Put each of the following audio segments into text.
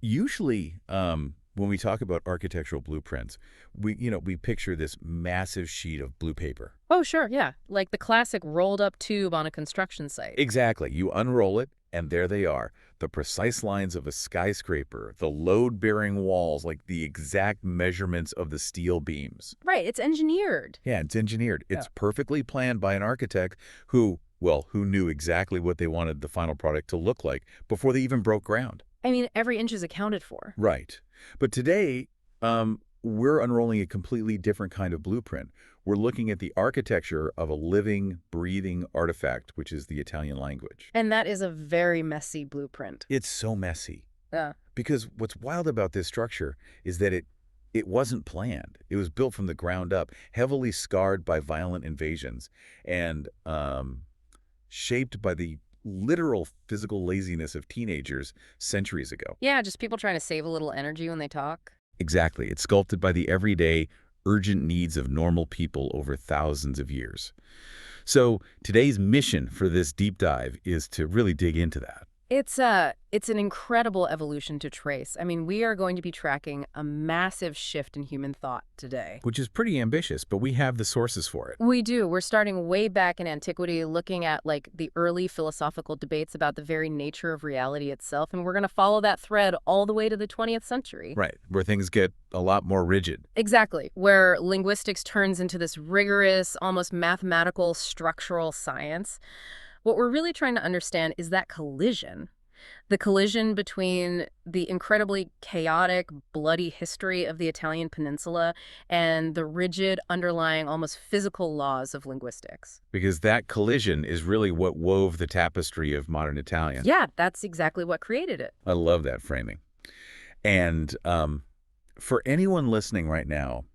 Usually, when we talk about architectural blueprints, we picture this massive sheet of blue paper. Oh, sure, yeah. Like the classic rolled-up tube on a construction site. Exactly. You unroll it, and there they are. The precise lines of a skyscraper, the load-bearing walls, like the exact measurements of the steel beams. Right, it's engineered. Yeah, it's engineered. Yeah. It's perfectly planned by an architect who knew exactly what they wanted the final product to look like before they even broke ground. I mean, every inch is accounted for. Right. But today, we're unrolling a completely different kind of blueprint. We're looking at the architecture of a living, breathing artifact, which is the Italian language. And that is a very messy blueprint. It's so messy. Yeah. Because what's wild about this structure is that it wasn't planned. It was built from the ground up, heavily scarred by violent invasions, and shaped by the literal physical laziness of teenagers centuries ago. Yeah, just people trying to save a little energy when they talk. Exactly. It's sculpted by the everyday, urgent needs of normal people over thousands of years. So today's mission for this deep dive is to really dig into that. It's an incredible evolution to trace. I mean, we are going to be tracking a massive shift in human thought today. Which is pretty ambitious, but we have the sources for it. We do. We're starting way back in antiquity, looking at like the early philosophical debates about the very nature of reality itself, and we're going to follow that thread all the way to the 20th century. Right, where things get a lot more rigid. Exactly, where linguistics turns into this rigorous, almost mathematical, structural science. What we're really trying to understand is that collision. The collision between the incredibly chaotic, bloody history of the Italian peninsula and the rigid, underlying, almost physical laws of linguistics. Because that collision is really what wove the tapestry of modern Italian. Yeah, that's exactly what created it. I love that framing. And for anyone listening right now,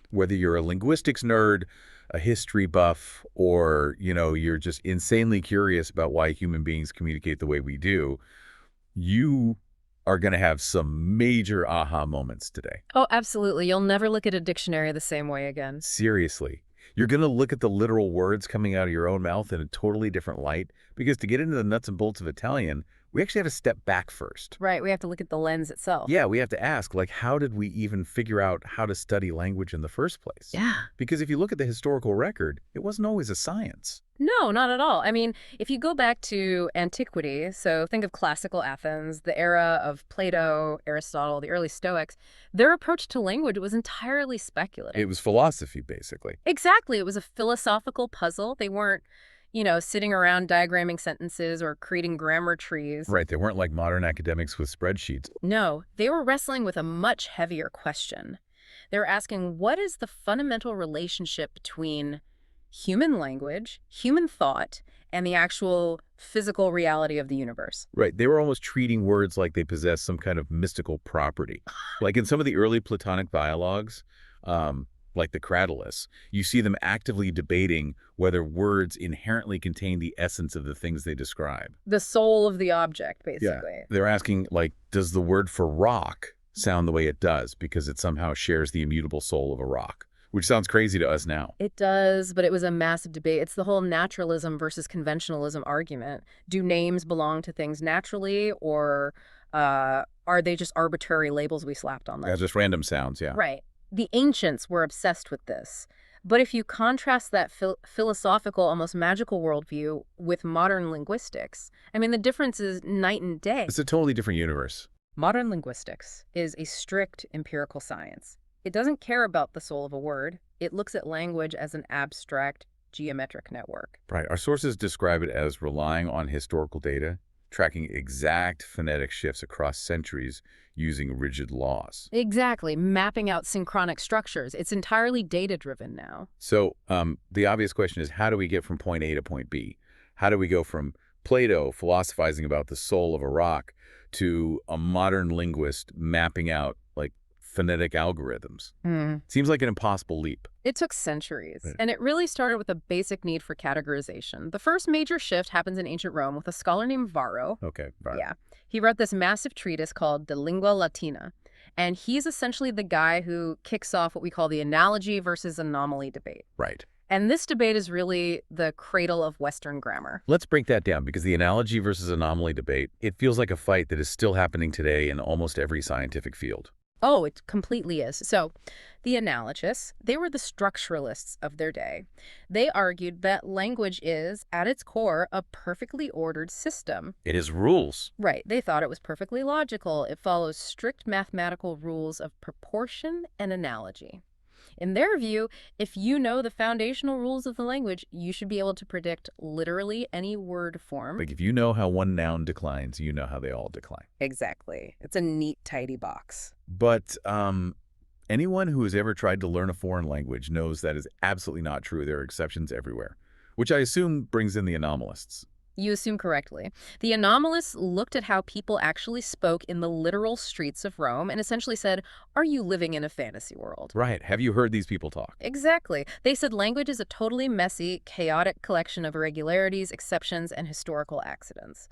whether you're a linguistics nerd, a history buff, or, you're just insanely curious about why human beings communicate the way we do, you are going to have some major aha moments today. Oh, absolutely. You'll never look at a dictionary the same way again. Seriously. You're going to look at the literal words coming out of your own mouth in a totally different light, because to get into the nuts and bolts of Italian, we actually have to step back first. Right, we have to look at the lens itself. Yeah, we have to ask, how did we even figure out how to study language in the first place? Yeah. Because if you look at the historical record, it wasn't always a science. No, not at all. I mean, if you go back to antiquity, so think of classical Athens, the era of Plato, Aristotle, the early Stoics, their approach to language was entirely speculative. It was philosophy, basically. Exactly. It was a philosophical puzzle. They weren't, sitting around diagramming sentences or creating grammar trees. Right. They weren't like modern academics with spreadsheets. No, they were wrestling with a much heavier question. They were asking, what is the fundamental relationship between human language, human thought, and the actual physical reality of the universe? Right. They were almost treating words like they possessed some kind of mystical property. Like in some of the early Platonic dialogues, like the Cratylus, you see them actively debating whether words inherently contain the essence of the things they describe. The soul of the object, basically. Yeah. They're asking, does the word for rock sound the way it does because it somehow shares the immutable soul of a rock? Which sounds crazy to us now. It does, but it was a massive debate. It's the whole naturalism versus conventionalism argument. Do names belong to things naturally, or are they just arbitrary labels we slapped on them? Yeah, just random sounds, yeah. Right. The ancients were obsessed with this. But if you contrast that philosophical, almost magical worldview with modern linguistics, I mean, the difference is night and day. It's a totally different universe. Modern linguistics is a strict empirical science. It doesn't care about the soul of a word. It looks at language as an abstract geometric network. Right. Our sources describe it as relying on historical data, tracking exact phonetic shifts across centuries using rigid laws. Exactly. Mapping out synchronic structures. It's entirely data-driven now. So the obvious question is, how do we get from point A to point B? How do we go from Plato philosophizing about the soul of a rock to a modern linguist mapping out phonetic algorithms? Seems like an impossible leap. It took centuries, Right. and it really started with a basic need for categorization. The first major shift happens in ancient Rome with a scholar named Varro. Okay, right. Yeah. He wrote this massive treatise called De Lingua Latina, and he's essentially the guy who kicks off what we call the analogy versus anomaly debate. Right. And this debate is really the cradle of Western grammar. Let's break that down because the analogy versus anomaly debate, it feels like a fight that is still happening today in almost every scientific field. Oh, it completely is. So, the analogists, they were the structuralists of their day. They argued that language is, at its core, a perfectly ordered system. It is rules. Right. They thought it was perfectly logical. It follows strict mathematical rules of proportion and analogy. In their view, if you know the foundational rules of the language, you should be able to predict literally any word form. Like if you know how one noun declines, you know how they all decline. Exactly. It's a neat, tidy box. But anyone who has ever tried to learn a foreign language knows that is absolutely not true. There are exceptions everywhere, which I assume brings in the anomalists. You assume correctly. The anomalists looked at how people actually spoke in the literal streets of Rome and essentially said, are you living in a fantasy world? Right. Have you heard these people talk? Exactly. They said language is a totally messy, chaotic collection of irregularities, exceptions, and historical accidents.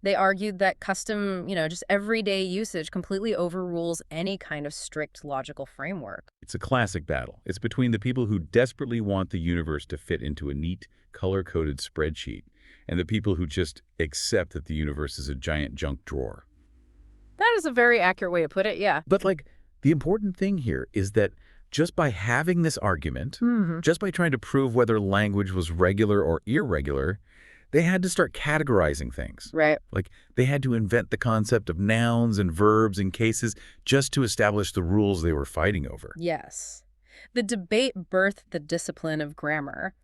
They argued that custom, just everyday usage completely overrules any kind of strict logical framework. It's a classic battle. It's between the people who desperately want the universe to fit into a neat, color-coded spreadsheet and the people who just accept that the universe is a giant junk drawer. That is a very accurate way to put it, yeah. But, the important thing here is that just by having this argument, just by trying to prove whether language was regular or irregular, they had to start categorizing things. Right. They had to invent the concept of nouns and verbs and cases just to establish the rules they were fighting over. Yes. The debate birthed the discipline of grammar.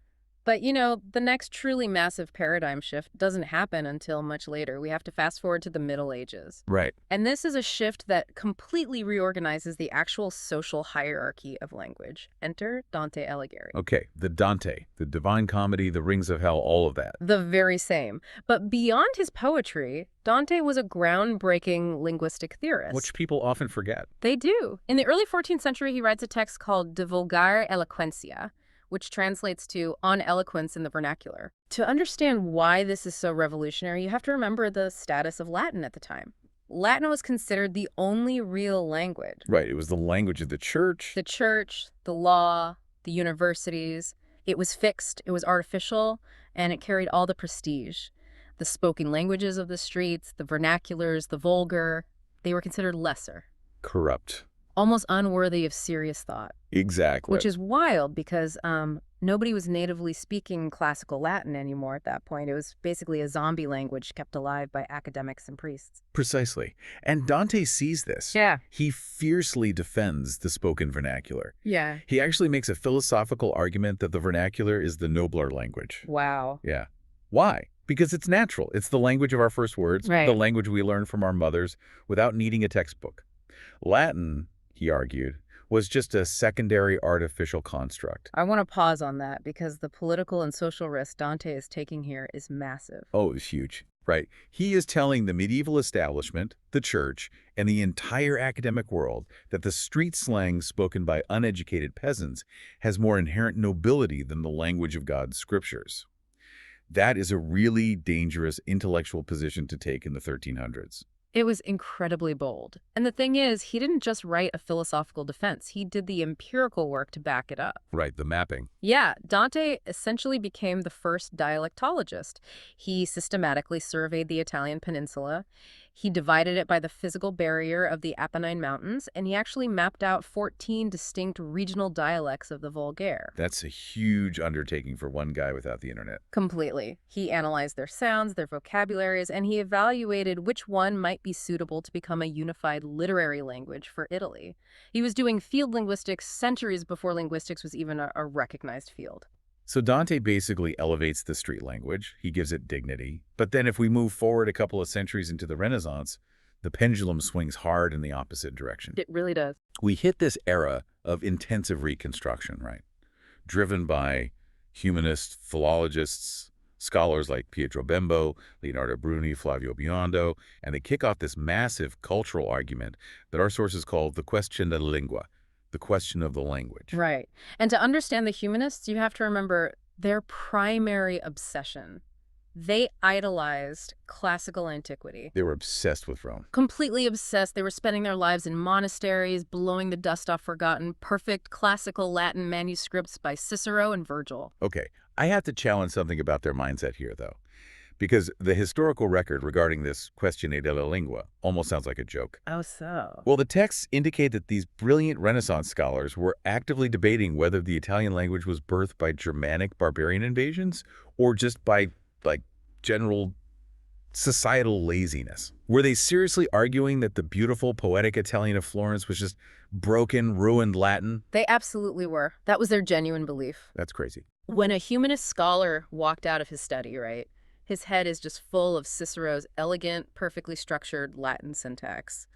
But, the next truly massive paradigm shift doesn't happen until much later. We have to fast forward to the Middle Ages. Right. And this is a shift that completely reorganizes the actual social hierarchy of language. Enter Dante Alighieri. Okay, the Dante, the Divine Comedy, the Rings of Hell, all of that. The very same. But beyond his poetry, Dante was a groundbreaking linguistic theorist. Which people often forget. They do. In the early 14th century, he writes a text called De Vulgare Eloquentia, which translates to on eloquence in the vernacular. To understand why this is so revolutionary, you have to remember the status of Latin at the time. Latin was considered the only real language. Right, it was the language of the church. The church, the law, the universities. It was fixed, it was artificial, and it carried all the prestige. The spoken languages of the streets, the vernaculars, the vulgar, they were considered lesser. Corrupt. Almost unworthy of serious thought. Exactly. Which is wild because nobody was natively speaking classical Latin anymore at that point. It was basically a zombie language kept alive by academics and priests. Precisely. And Dante sees this. Yeah. He fiercely defends the spoken vernacular. Yeah. He actually makes a philosophical argument that the vernacular is the nobler language. Wow. Yeah. Why? Because it's natural. It's the language of our first words, Right. The language we learn from our mothers without needing a textbook. Latin, he argued, was just a secondary artificial construct. I want to pause on that because the political and social risk Dante is taking here is massive. Oh, it's huge. Right. He is telling the medieval establishment, the church, and the entire academic world that the street slang spoken by uneducated peasants has more inherent nobility than the language of God's scriptures. That is a really dangerous intellectual position to take in the 1300s. It was incredibly bold. And the thing is, he didn't just write a philosophical defense. He did the empirical work to back it up. Right, the mapping. Yeah, Dante essentially became the first dialectologist. He systematically surveyed the Italian peninsula. He divided it by the physical barrier of the Apennine Mountains, and he actually mapped out 14 distinct regional dialects of the Vulgare. That's a huge undertaking for one guy without the internet. Completely. He analyzed their sounds, their vocabularies, and he evaluated which one might be suitable to become a unified literary language for Italy. He was doing field linguistics centuries before linguistics was even a recognized field. So Dante basically elevates the street language. He gives it dignity. But then if we move forward a couple of centuries into the Renaissance, the pendulum swings hard in the opposite direction. It really does. We hit this era of intensive reconstruction, right? Driven by humanist philologists, scholars like Pietro Bembo, Leonardo Bruni, Flavio Biondo, and they kick off this massive cultural argument that our sources call the question della lingua, the question of the language. Right. And to understand the humanists, you have to remember their primary obsession They idolized classical antiquity. They were obsessed with Rome. Completely obsessed. They were spending their lives in monasteries, blowing the dust off forgotten, perfect classical Latin manuscripts by Cicero and Virgil. Okay, I have to challenge something about their mindset here, though, because the historical record regarding this questione della lingua almost sounds like a joke. Oh, so? Well, the texts indicate that these brilliant Renaissance scholars were actively debating whether the Italian language was birthed by Germanic barbarian invasions or just by, like, general societal laziness. Were they seriously arguing that the beautiful, poetic Italian of Florence was just broken, ruined Latin? They absolutely were. That was their genuine belief. That's crazy. When a humanist scholar walked out of his study, right, his head is just full of Cicero's elegant, perfectly structured Latin syntax.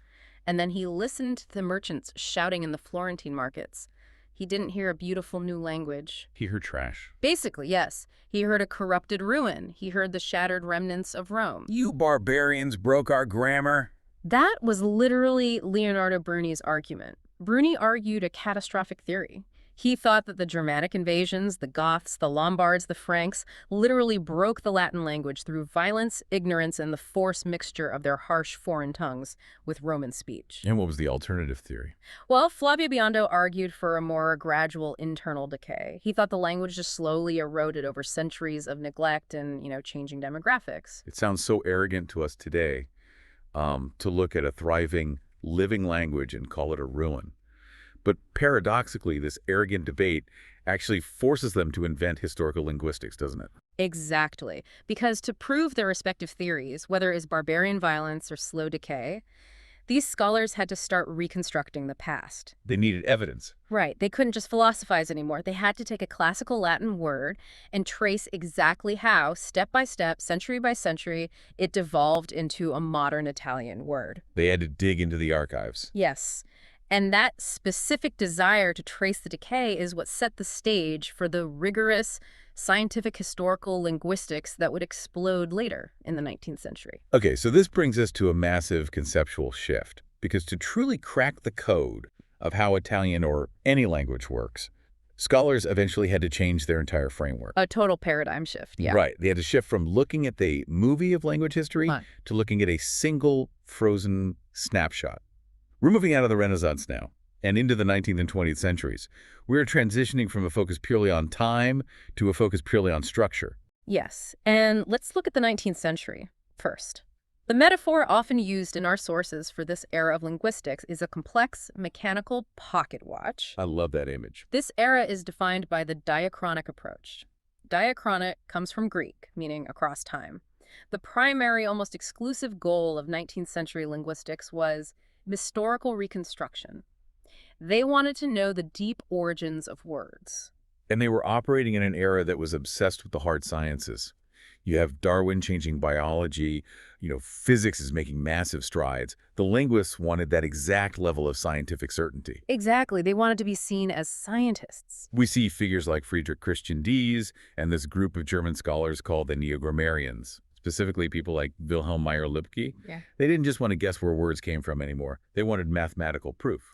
And then he listened to the merchants shouting in the Florentine markets. He didn't hear a beautiful new language. He heard trash. Basically, yes. He heard a corrupted ruin. He heard the shattered remnants of Rome. You barbarians broke our grammar. That was literally Leonardo Bruni's argument. Bruni argued a catastrophic theory. He thought that the Germanic invasions, the Goths, the Lombards, the Franks, literally broke the Latin language through violence, ignorance, and the forced mixture of their harsh foreign tongues with Roman speech. And what was the alternative theory? Well, Flavio Biondo argued for a more gradual internal decay. He thought the language just slowly eroded over centuries of neglect and, changing demographics. It sounds so arrogant to us today to look at a thriving, living language and call it a ruin. But paradoxically, this arrogant debate actually forces them to invent historical linguistics, doesn't it? Exactly. Because to prove their respective theories, whether it's barbarian violence or slow decay, these scholars had to start reconstructing the past. They needed evidence. Right. They couldn't just philosophize anymore. They had to take a classical Latin word and trace exactly how, step by step, century by century, it devolved into a modern Italian word. They had to dig into the archives. Yes. And that specific desire to trace the decay is what set the stage for the rigorous scientific historical linguistics that would explode later in the 19th century. Okay, so this brings us to a massive conceptual shift, because to truly crack the code of how Italian or any language works, scholars eventually had to change their entire framework. A total paradigm shift, yeah. Right. They had to shift from looking at the movie of language history to looking at a single frozen snapshot. We're moving out of the Renaissance now and into the 19th and 20th centuries. We're transitioning from a focus purely on time to a focus purely on structure. Yes, and let's look at the 19th century first. The metaphor often used in our sources for this era of linguistics is a complex, mechanical pocket watch. I love that image. This era is defined by the diachronic approach. Diachronic comes from Greek, meaning across time. The primary, almost exclusive goal of 19th century linguistics was historical reconstruction. They wanted to know the deep origins of words. And they were operating in an era that was obsessed with the hard sciences. You have Darwin changing biology, physics is making massive strides. The linguists wanted that exact level of scientific certainty. Exactly. They wanted to be seen as scientists. We see figures like Friedrich Christian Dies and this group of German scholars called the Neo-Grammarians. Specifically, people like Wilhelm Meyer-Lübke. Yeah. They didn't just want to guess where words came from anymore. They wanted mathematical proof.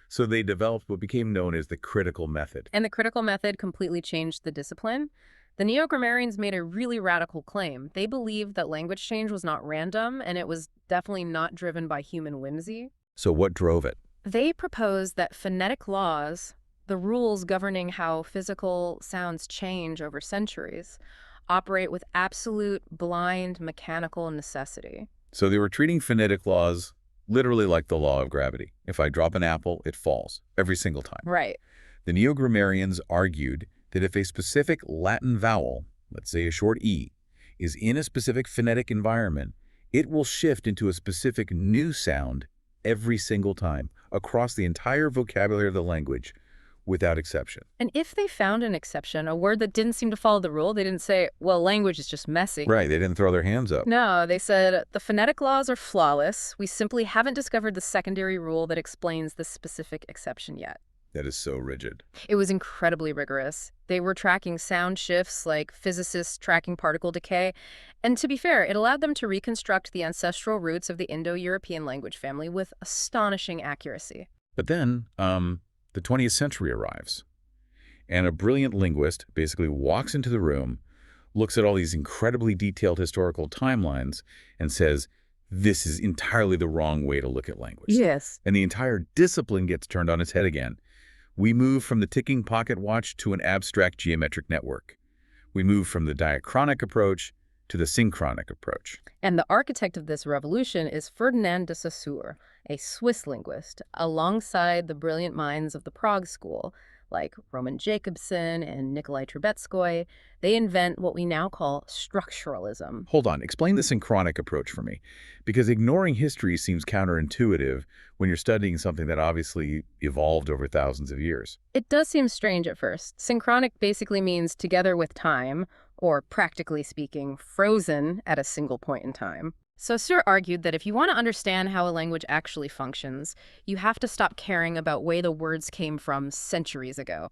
So they developed what became known as the critical method. And the critical method completely changed the discipline. The Neo-Grammarians made a really radical claim. They believed that language change was not random, and it was definitely not driven by human whimsy. So what drove it? They proposed that phonetic laws, the rules governing how physical sounds change over centuries, operate with absolute, blind, mechanical necessity. So they were treating phonetic laws literally like the law of gravity. If I drop an apple, it falls every single time. Right. The Neo-Grammarians argued that if a specific Latin vowel, let's say a short E, is in a specific phonetic environment, it will shift into a specific new sound every single time across the entire vocabulary of the language without exception. And if they found an exception, a word that didn't seem to follow the rule, they didn't say, well, language is just messy. Right, they didn't throw their hands up. No, they said, the phonetic laws are flawless. We simply haven't discovered the secondary rule that explains this specific exception yet. That is so rigid. It was incredibly rigorous. They were tracking sound shifts like physicists tracking particle decay. And to be fair, it allowed them to reconstruct the ancestral roots of the Indo-European language family with astonishing accuracy. But then, the 20th century arrives, and a brilliant linguist basically walks into the room, looks at all these incredibly detailed historical timelines and says, this is entirely the wrong way to look at language. Yes. And the entire discipline gets turned on its head again. We move from the ticking pocket watch to an abstract geometric network. We move from the diachronic approach to the synchronic approach. And the architect of this revolution is Ferdinand de Saussure, a Swiss linguist, alongside the brilliant minds of the Prague School, like Roman Jakobson and Nikolai Trubetskoy. They invent what we now call structuralism. Hold on, explain the synchronic approach for me, because ignoring history seems counterintuitive when you're studying something that obviously evolved over thousands of years. It does seem strange at first. Synchronic basically means together with time, or practically speaking, frozen at a single point in time. Saussure argued that if you want to understand how a language actually functions, you have to stop caring about where the words came from centuries ago.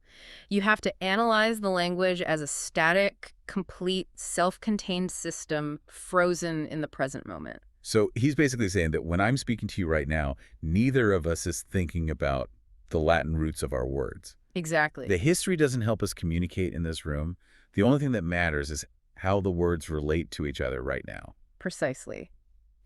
You have to analyze the language as a static, complete, self-contained system frozen in the present moment. So he's basically saying that when I'm speaking to you right now, neither of us is thinking about the Latin roots of our words. Exactly. The history doesn't help us communicate in this room. The only thing that matters is how the words relate to each other right now. Precisely.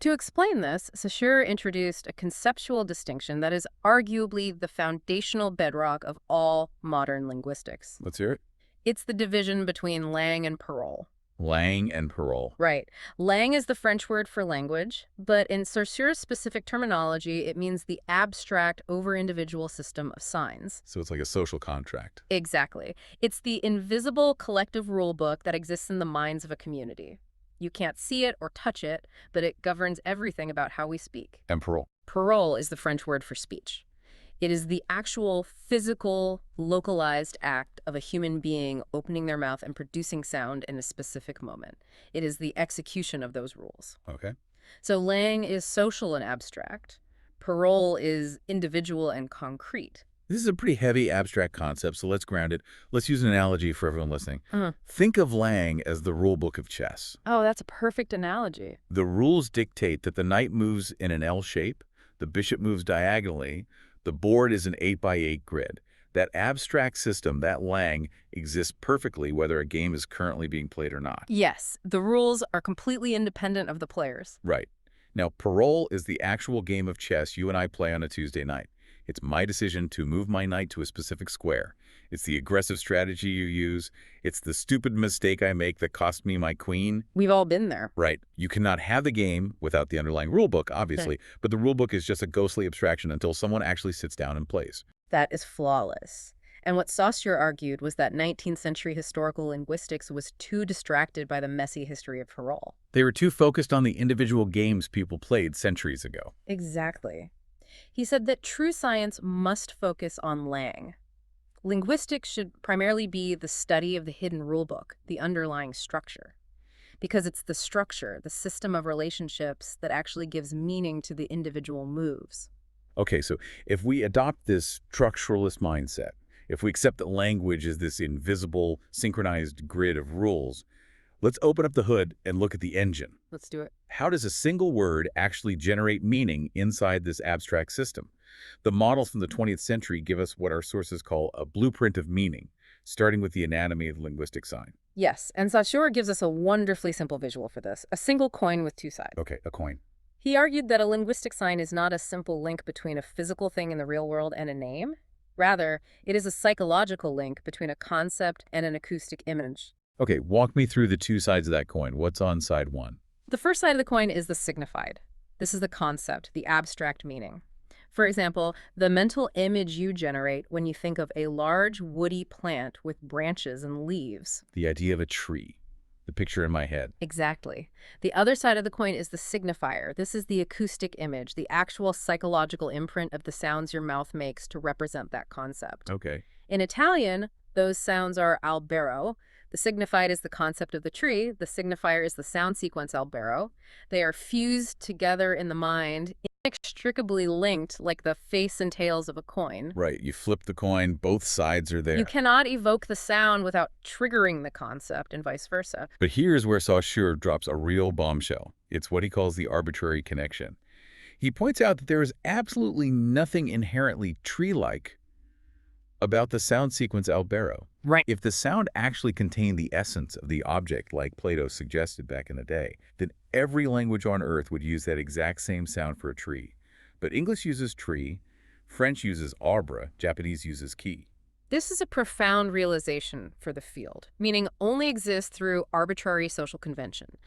To explain this, Saussure introduced a conceptual distinction that is arguably the foundational bedrock of all modern linguistics. Let's hear it. It's the division between langue and parole. Langue and parole. Right. Langue is the French word for language, but in Saussure's specific terminology, it means the abstract over-individual system of signs. So it's like a social contract. Exactly. It's the invisible collective rule book that exists in the minds of a community. You can't see it or touch it, but it governs everything about how we speak. And parole. Parole is the French word for speech. It is the actual physical, localized act of a human being opening their mouth and producing sound in a specific moment. It is the execution of those rules. Okay. So langue is social and abstract. Parole is individual and concrete. This is a pretty heavy abstract concept, so let's ground it. Let's use an analogy for everyone listening. Think of langue as the rule book of chess. Oh, that's a perfect analogy. The rules dictate that the knight moves in an L shape, the bishop moves diagonally, the board is an 8x8 grid. That abstract system, that langue, exists perfectly whether a game is currently being played or not. Yes, the rules are completely independent of the players. Right. Now, parole is the actual game of chess you and I play on a Tuesday night. It's my decision to move my knight to a specific square. It's the aggressive strategy you use. It's the stupid mistake I make that cost me my queen. We've all been there. Right. You cannot have the game without the underlying rule book, obviously, but the rule book is just a ghostly abstraction until someone actually sits down and plays. That is flawless. And what Saussure argued was that 19th century historical linguistics was too distracted by the messy history of parole. They were too focused on the individual games people played centuries ago. Exactly. He said that true science must focus on langue. Linguistics should primarily be the study of the hidden rulebook, the underlying structure. Because it's the structure, the system of relationships, that actually gives meaning to the individual moves. Okay, so if we adopt this structuralist mindset, if we accept that language is this invisible, synchronized grid of rules, let's open up the hood and look at the engine. Let's do it. How does a single word actually generate meaning inside this abstract system? The models from the 20th century give us what our sources call a blueprint of meaning, starting with the anatomy of the linguistic sign. Yes, and Saussure gives us a wonderfully simple visual for this, a single coin with two sides. Okay, a coin. He argued that a linguistic sign is not a simple link between a physical thing in the real world and a name. Rather, it is a psychological link between a concept and an acoustic image. Okay, walk me through the two sides of that coin. What's on side one? The first side of the coin is the signified. This is the concept, the abstract meaning. For example, the mental image you generate when you think of a large woody plant with branches and leaves. The idea of a tree. The picture in my head. Exactly. The other side of the coin is the signifier. This is the acoustic image, the actual psychological imprint of the sounds your mouth makes to represent that concept. Okay. In Italian, those sounds are albero. The signified is the concept of the tree. The signifier is the sound sequence albero. They are fused together in the mind, inextricably linked like the face and tails of a coin. Right. You flip the coin, both sides are there. You cannot evoke the sound without triggering the concept and vice versa. But here's where Saussure drops a real bombshell. It's what he calls the arbitrary connection. He points out that there is absolutely nothing inherently tree-like about the sound sequence albero. Right. If the sound actually contained the essence of the object, like Plato suggested back in the day, then every language on Earth would use that exact same sound for a tree. But English uses tree, French uses arbre, Japanese uses key. This is a profound realization for the field, meaning only exists through arbitrary social convention.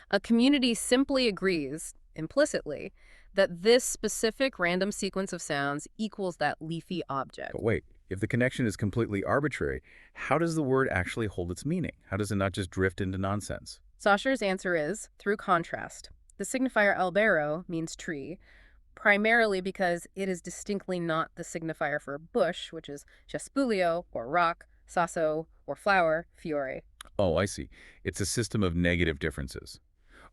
A community simply agrees, implicitly, that this specific random sequence of sounds equals that leafy object. But wait, if the connection is completely arbitrary, how does the word actually hold its meaning? How does it not just drift into nonsense? Saussures' answer is through contrast. The signifier albero means tree, primarily because it is distinctly not the signifier for bush, which is cespulio or rock, sasso or flower, fiore. Oh, I see. It's a system of negative differences.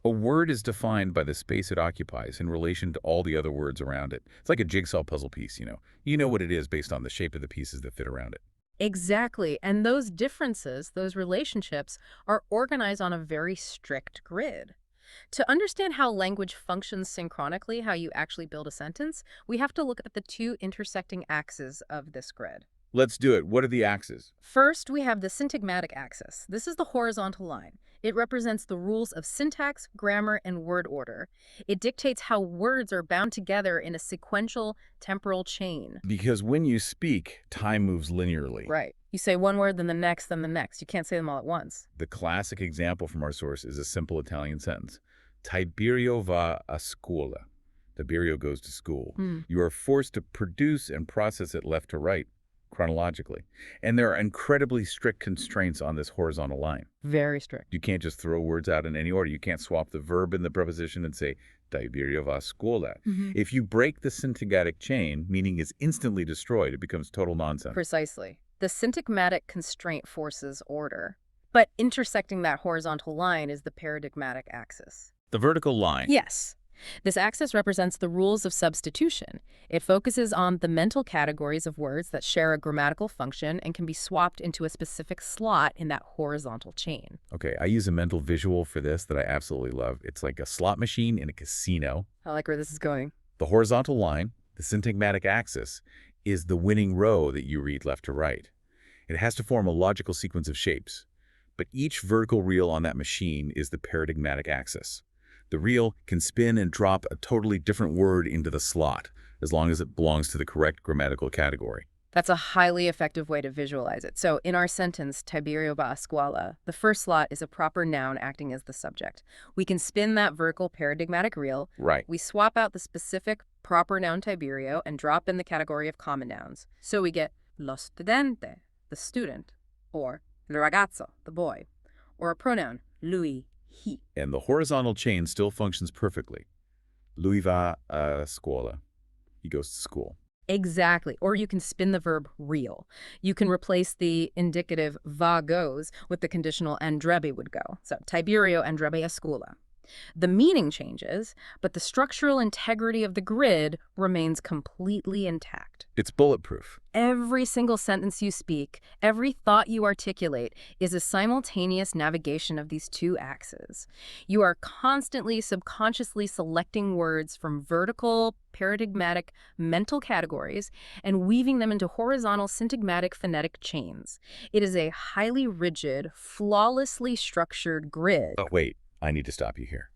A word is defined by the space it occupies in relation to all the other words around it. It's like a jigsaw puzzle piece, you know. You know what it is based on the shape of the pieces that fit around it. Exactly. And those differences, those relationships, are organized on a very strict grid. To understand how language functions synchronically, how you actually build a sentence, we have to look at the two intersecting axes of this grid. Let's do it. What are the axes? First, we have the syntagmatic axis. This is the horizontal line. It represents the rules of syntax, grammar, and word order. It dictates how words are bound together in a sequential temporal chain. Because when you speak, time moves linearly. Right. You say one word, then the next, then the next. You can't say them all at once. The classic example from our source is a simple Italian sentence. Tiberio va a scuola. Tiberio goes to school. You are forced to produce and process it left to right, chronologically. And there are incredibly strict constraints on this horizontal line. Very strict. You can't just throw words out in any order. You can't swap the verb in the preposition and say, Tiberio va a scuola. If you break the syntagmatic chain, meaning is instantly destroyed. It becomes total nonsense. Precisely. The syntagmatic constraint forces order. But intersecting that horizontal line is the paradigmatic axis. The vertical line. Yes. This axis represents the rules of substitution. It focuses on the mental categories of words that share a grammatical function and can be swapped into a specific slot in that horizontal chain. Okay, I use a mental visual for this that I absolutely love. It's like a slot machine in a casino. I like where this is going. The horizontal line, the syntagmatic axis, is the winning row that you read left to right. It has to form a logical sequence of shapes. But each vertical reel on that machine is the paradigmatic axis. The reel can spin and drop a totally different word into the slot, as long as it belongs to the correct grammatical category. That's a highly effective way to visualize it. So in our sentence, Tiberio va a scuola, the first slot is a proper noun acting as the subject. We can spin that vertical paradigmatic reel. Right. We swap out the specific proper noun Tiberio and drop in the category of common nouns. So we get lo studente, the student, or il ragazzo, the boy, or a pronoun, lui, he. And the horizontal chain still functions perfectly. Lui va a scuola. He goes to school. Exactly. Or you can spin the verb real. You can replace the indicative va goes with the conditional andrebbe would go. So Tiberio andrebbe a scuola. The meaning changes, but the structural integrity of the grid remains completely intact. It's bulletproof. Every single sentence you speak, every thought you articulate is a simultaneous navigation of these two axes. You are constantly subconsciously selecting words from vertical, paradigmatic, mental categories and weaving them into horizontal syntagmatic phonetic chains. It is a highly rigid, flawlessly structured grid. Oh, wait. I need to stop you here.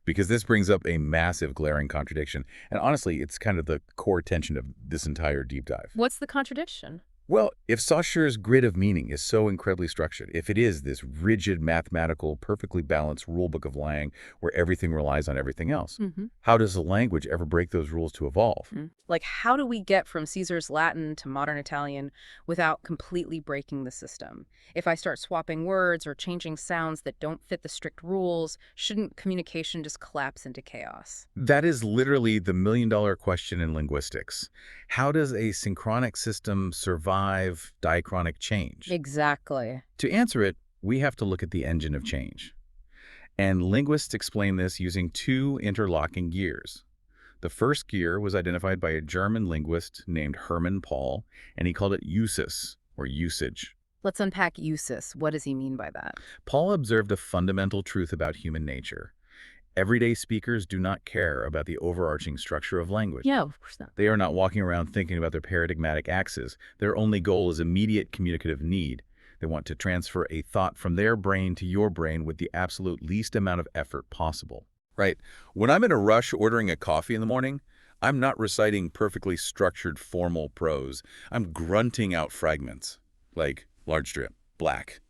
Because this brings up a massive glaring contradiction. And honestly, it's kind of the core tension of this entire deep dive. What's the contradiction? Well, if Saussure's grid of meaning is so incredibly structured, if it is this rigid, mathematical, perfectly balanced rulebook of lang where everything relies on everything else, how does a language ever break those rules to evolve? Like, how do we get from Caesar's Latin to modern Italian without completely breaking the system? If I start swapping words or changing sounds that don't fit the strict rules, shouldn't communication just collapse into chaos? That is literally the million-dollar question in linguistics. How does a synchronic system survive diachronic change? Exactly. To answer it, we have to look at the engine of change. And linguists explain this using two interlocking gears. The first gear was identified by a German linguist named Hermann Paul, and he called it usus, or usage. Let's unpack usus. What does he mean by that? Paul observed a fundamental truth about human nature. Everyday speakers do not care about the overarching structure of language. Yeah, of course not. They are not walking around thinking about their paradigmatic axis. Their only goal is immediate communicative need. They want to transfer a thought from their brain to your brain with the absolute least amount of effort possible. Right. When I'm in a rush ordering a coffee in the morning, I'm not reciting perfectly structured formal prose. I'm grunting out fragments, like large drip, black.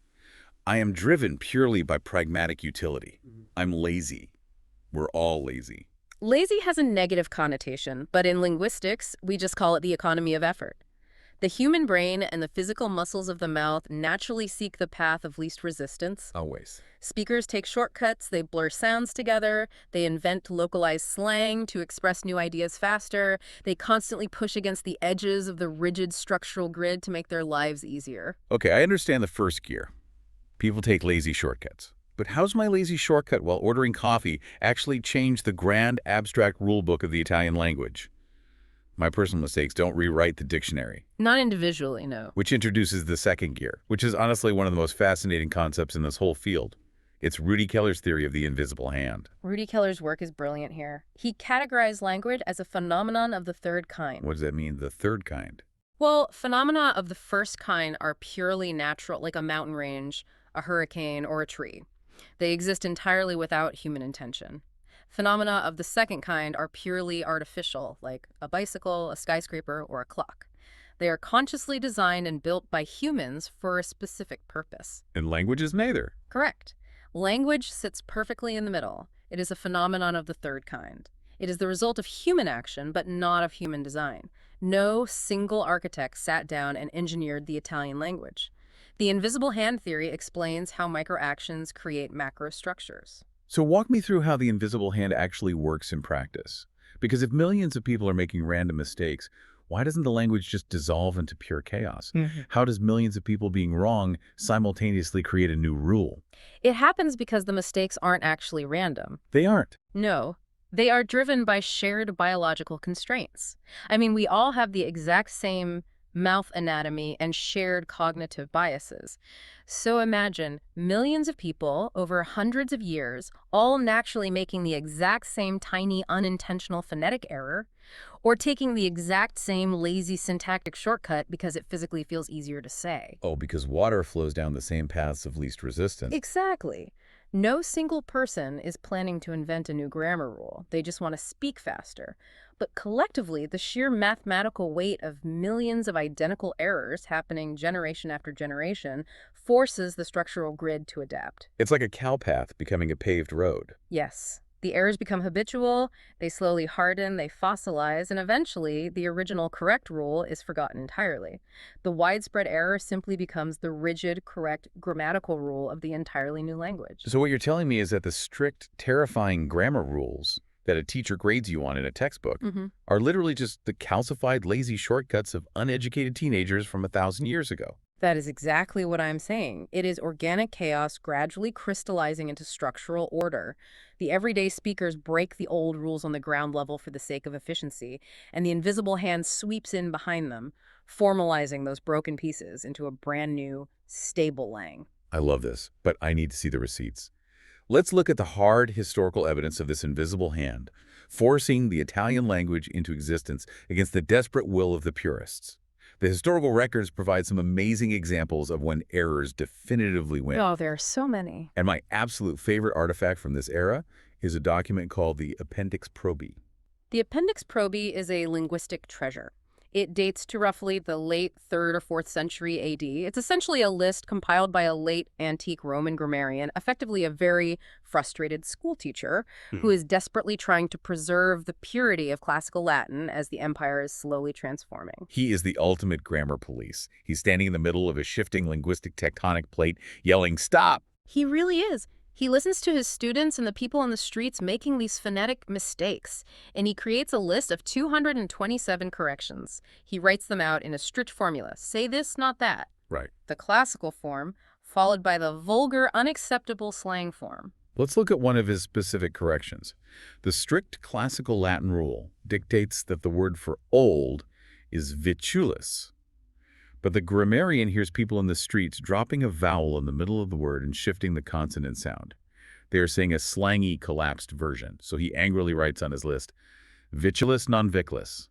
I am driven purely by pragmatic utility. I'm lazy. We're all lazy. Lazy has a negative connotation, but in linguistics, we just call it the economy of effort. The human brain and the physical muscles of the mouth naturally seek the path of least resistance. Always. Speakers take shortcuts, they blur sounds together, they invent localized slang to express new ideas faster, they constantly push against the edges of the rigid structural grid to make their lives easier. Okay, I understand the first gear. People take lazy shortcuts. But how's my lazy shortcut while ordering coffee actually change the grand abstract rulebook of the Italian language? My personal mistakes don't rewrite the dictionary. Not individually, no. Which introduces the second gear, which is honestly one of the most fascinating concepts in this whole field. It's Rudy Keller's theory of the invisible hand. Rudy Keller's work is brilliant here. He categorized language as a phenomenon of the third kind. What does that mean, the third kind? Well, phenomena of the first kind are purely natural, like a mountain range, a hurricane, or a tree. They exist entirely without human intention. Phenomena of the second kind are purely artificial, like a bicycle, a skyscraper, or a clock. They are consciously designed and built by humans for a specific purpose. And language is neither. Correct. Language sits perfectly in the middle. It is a phenomenon of the third kind. It is the result of human action, but not of human design. No single architect sat down and engineered the Italian language. The invisible hand theory explains how microactions create macro structures. So walk me through how the invisible hand actually works in practice. Because if millions of people are making random mistakes, why doesn't the language just dissolve into pure chaos? How does millions of people being wrong simultaneously create a new rule? It happens because the mistakes aren't actually random. They aren't. No, they are driven by shared biological constraints. I mean, we all have the exact same mouth anatomy and shared cognitive biases. So imagine millions of people over hundreds of years all naturally making the exact same tiny unintentional phonetic error, or taking the exact same lazy syntactic shortcut because it physically feels easier to say. Oh, because water flows down the same paths of least resistance. Exactly. No single person is planning to invent a new grammar rule. They just want to speak faster. But collectively, the sheer mathematical weight of millions of identical errors happening generation after generation forces the structural grid to adapt. It's like a cow path becoming a paved road. Yes. The errors become habitual, they slowly harden, they fossilize, and eventually the original correct rule is forgotten entirely. The widespread error simply becomes the rigid, correct grammatical rule of the entirely new language. So what you're telling me is that the strict, terrifying grammar rules that a teacher grades you on in a textbook are literally just the calcified, lazy shortcuts of uneducated teenagers from 1,000 years ago. That is exactly what I'm saying. It is organic chaos gradually crystallizing into structural order. The everyday speakers break the old rules on the ground level for the sake of efficiency, and the invisible hand sweeps in behind them, formalizing those broken pieces into a brand new, stable lang. I love this, but I need to see the receipts. Let's look at the hard historical evidence of this invisible hand, forcing the Italian language into existence against the desperate will of the purists. The historical records provide some amazing examples of when errors definitively win. Oh, there are so many. And my absolute favorite artifact from this era is a document called the Appendix Probi. The Appendix Probi is a linguistic treasure. It dates to roughly the late 3rd or 4th century AD. It's essentially a list compiled by a late antique Roman grammarian, effectively a very frustrated schoolteacher who is desperately trying to preserve the purity of classical Latin as the empire is slowly transforming. He is the ultimate grammar police. He's standing in the middle of a shifting linguistic tectonic plate, yelling, "Stop!" He really is. He listens to his students and the people on the streets making these phonetic mistakes, and he creates a list of 227 corrections. He writes them out in a strict formula. Say this, not that. Right. The classical form, followed by the vulgar, unacceptable slang form. Let's look at one of his specific corrections. The strict classical Latin rule dictates that the word for old is vitulus. But the grammarian hears people in the streets dropping a vowel in the middle of the word and shifting the consonant sound. They are saying a slangy, collapsed version, so he angrily writes on his list, vitulus non viclus.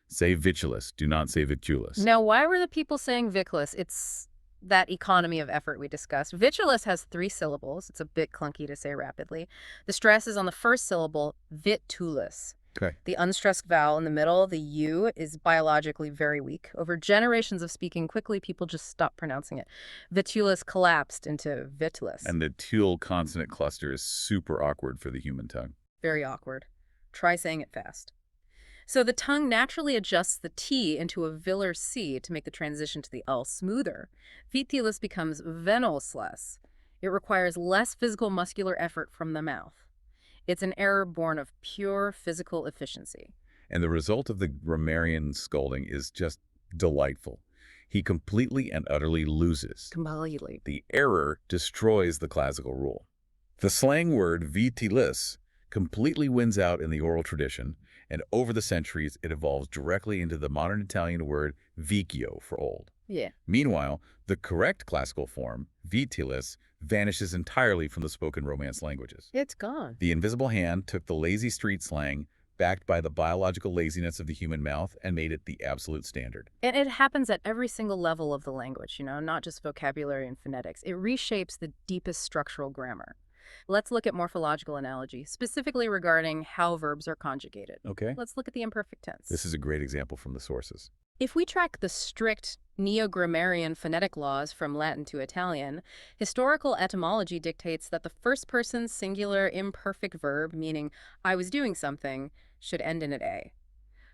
Say vitulus, do not say vitulus. Now, why were the people saying viclus? It's that economy of effort we discussed. Vitulus has 3 syllables. It's a bit clunky to say rapidly. The stress is on the first syllable, vitulus. Okay. The unstressed vowel in the middle, the U, is biologically very weak. Over generations of speaking quickly, people just stopped pronouncing it. Vitulus collapsed into vitulus. And the tul consonant cluster is super awkward for the human tongue. Very awkward. Try saying it fast. So the tongue naturally adjusts the T into a velar C to make the transition to the L smoother. Vitulus becomes venous. It requires less physical muscular effort from the mouth. It's an error born of pure physical efficiency. And the result of the grammarian scolding is just delightful. He completely and utterly loses. Completely. The error destroys the classical rule. The slang word vitulus completely wins out in the oral tradition, and over the centuries it evolves directly into the modern Italian word vecchio for old. Yeah. Meanwhile, the correct classical form, vitulus, vanishes entirely from the spoken Romance languages. It's gone. The invisible hand took the lazy street slang, backed by the biological laziness of the human mouth, and made it the absolute standard. And it happens at every single level of the language, not just vocabulary and phonetics. It reshapes the deepest structural grammar. Let's look at morphological analogy, specifically regarding how verbs are conjugated. Okay? Let's look at the imperfect tense. This is a great example from the sources. If we track the strict neo-grammarian phonetic laws from Latin to Italian, historical etymology dictates that the first-person singular imperfect verb, meaning I was doing something, should end in an A.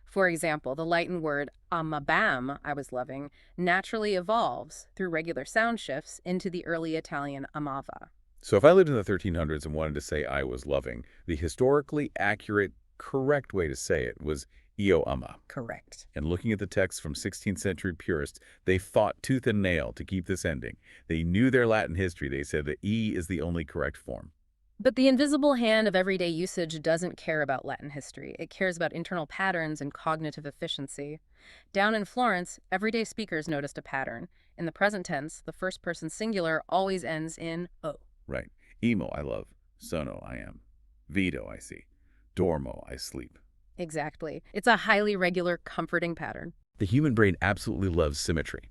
For example, the Latin word amabam, I was loving, naturally evolves through regular sound shifts into the early Italian amava. So if I lived in the 1300s and wanted to say I was loving, the historically accurate, correct way to say it was io ama. Correct. And looking at the text from 16th century purists, they fought tooth and nail to keep this ending. They knew their Latin history. They said that E is the only correct form. But the invisible hand of everyday usage doesn't care about Latin history. It cares about internal patterns and cognitive efficiency. Down in Florence, everyday speakers noticed a pattern. In the present tense, the first-person singular always ends in O. Right. Imo, I love. Sono, I am. Vido, I see. Dormo, I sleep. Exactly. It's a highly regular, comforting pattern. The human brain absolutely loves symmetry.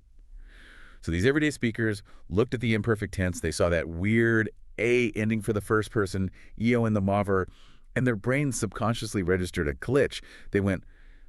So these everyday speakers looked at the imperfect tense. They saw that weird A ending for the first person, io in the maver, and their brains subconsciously registered a glitch. They went,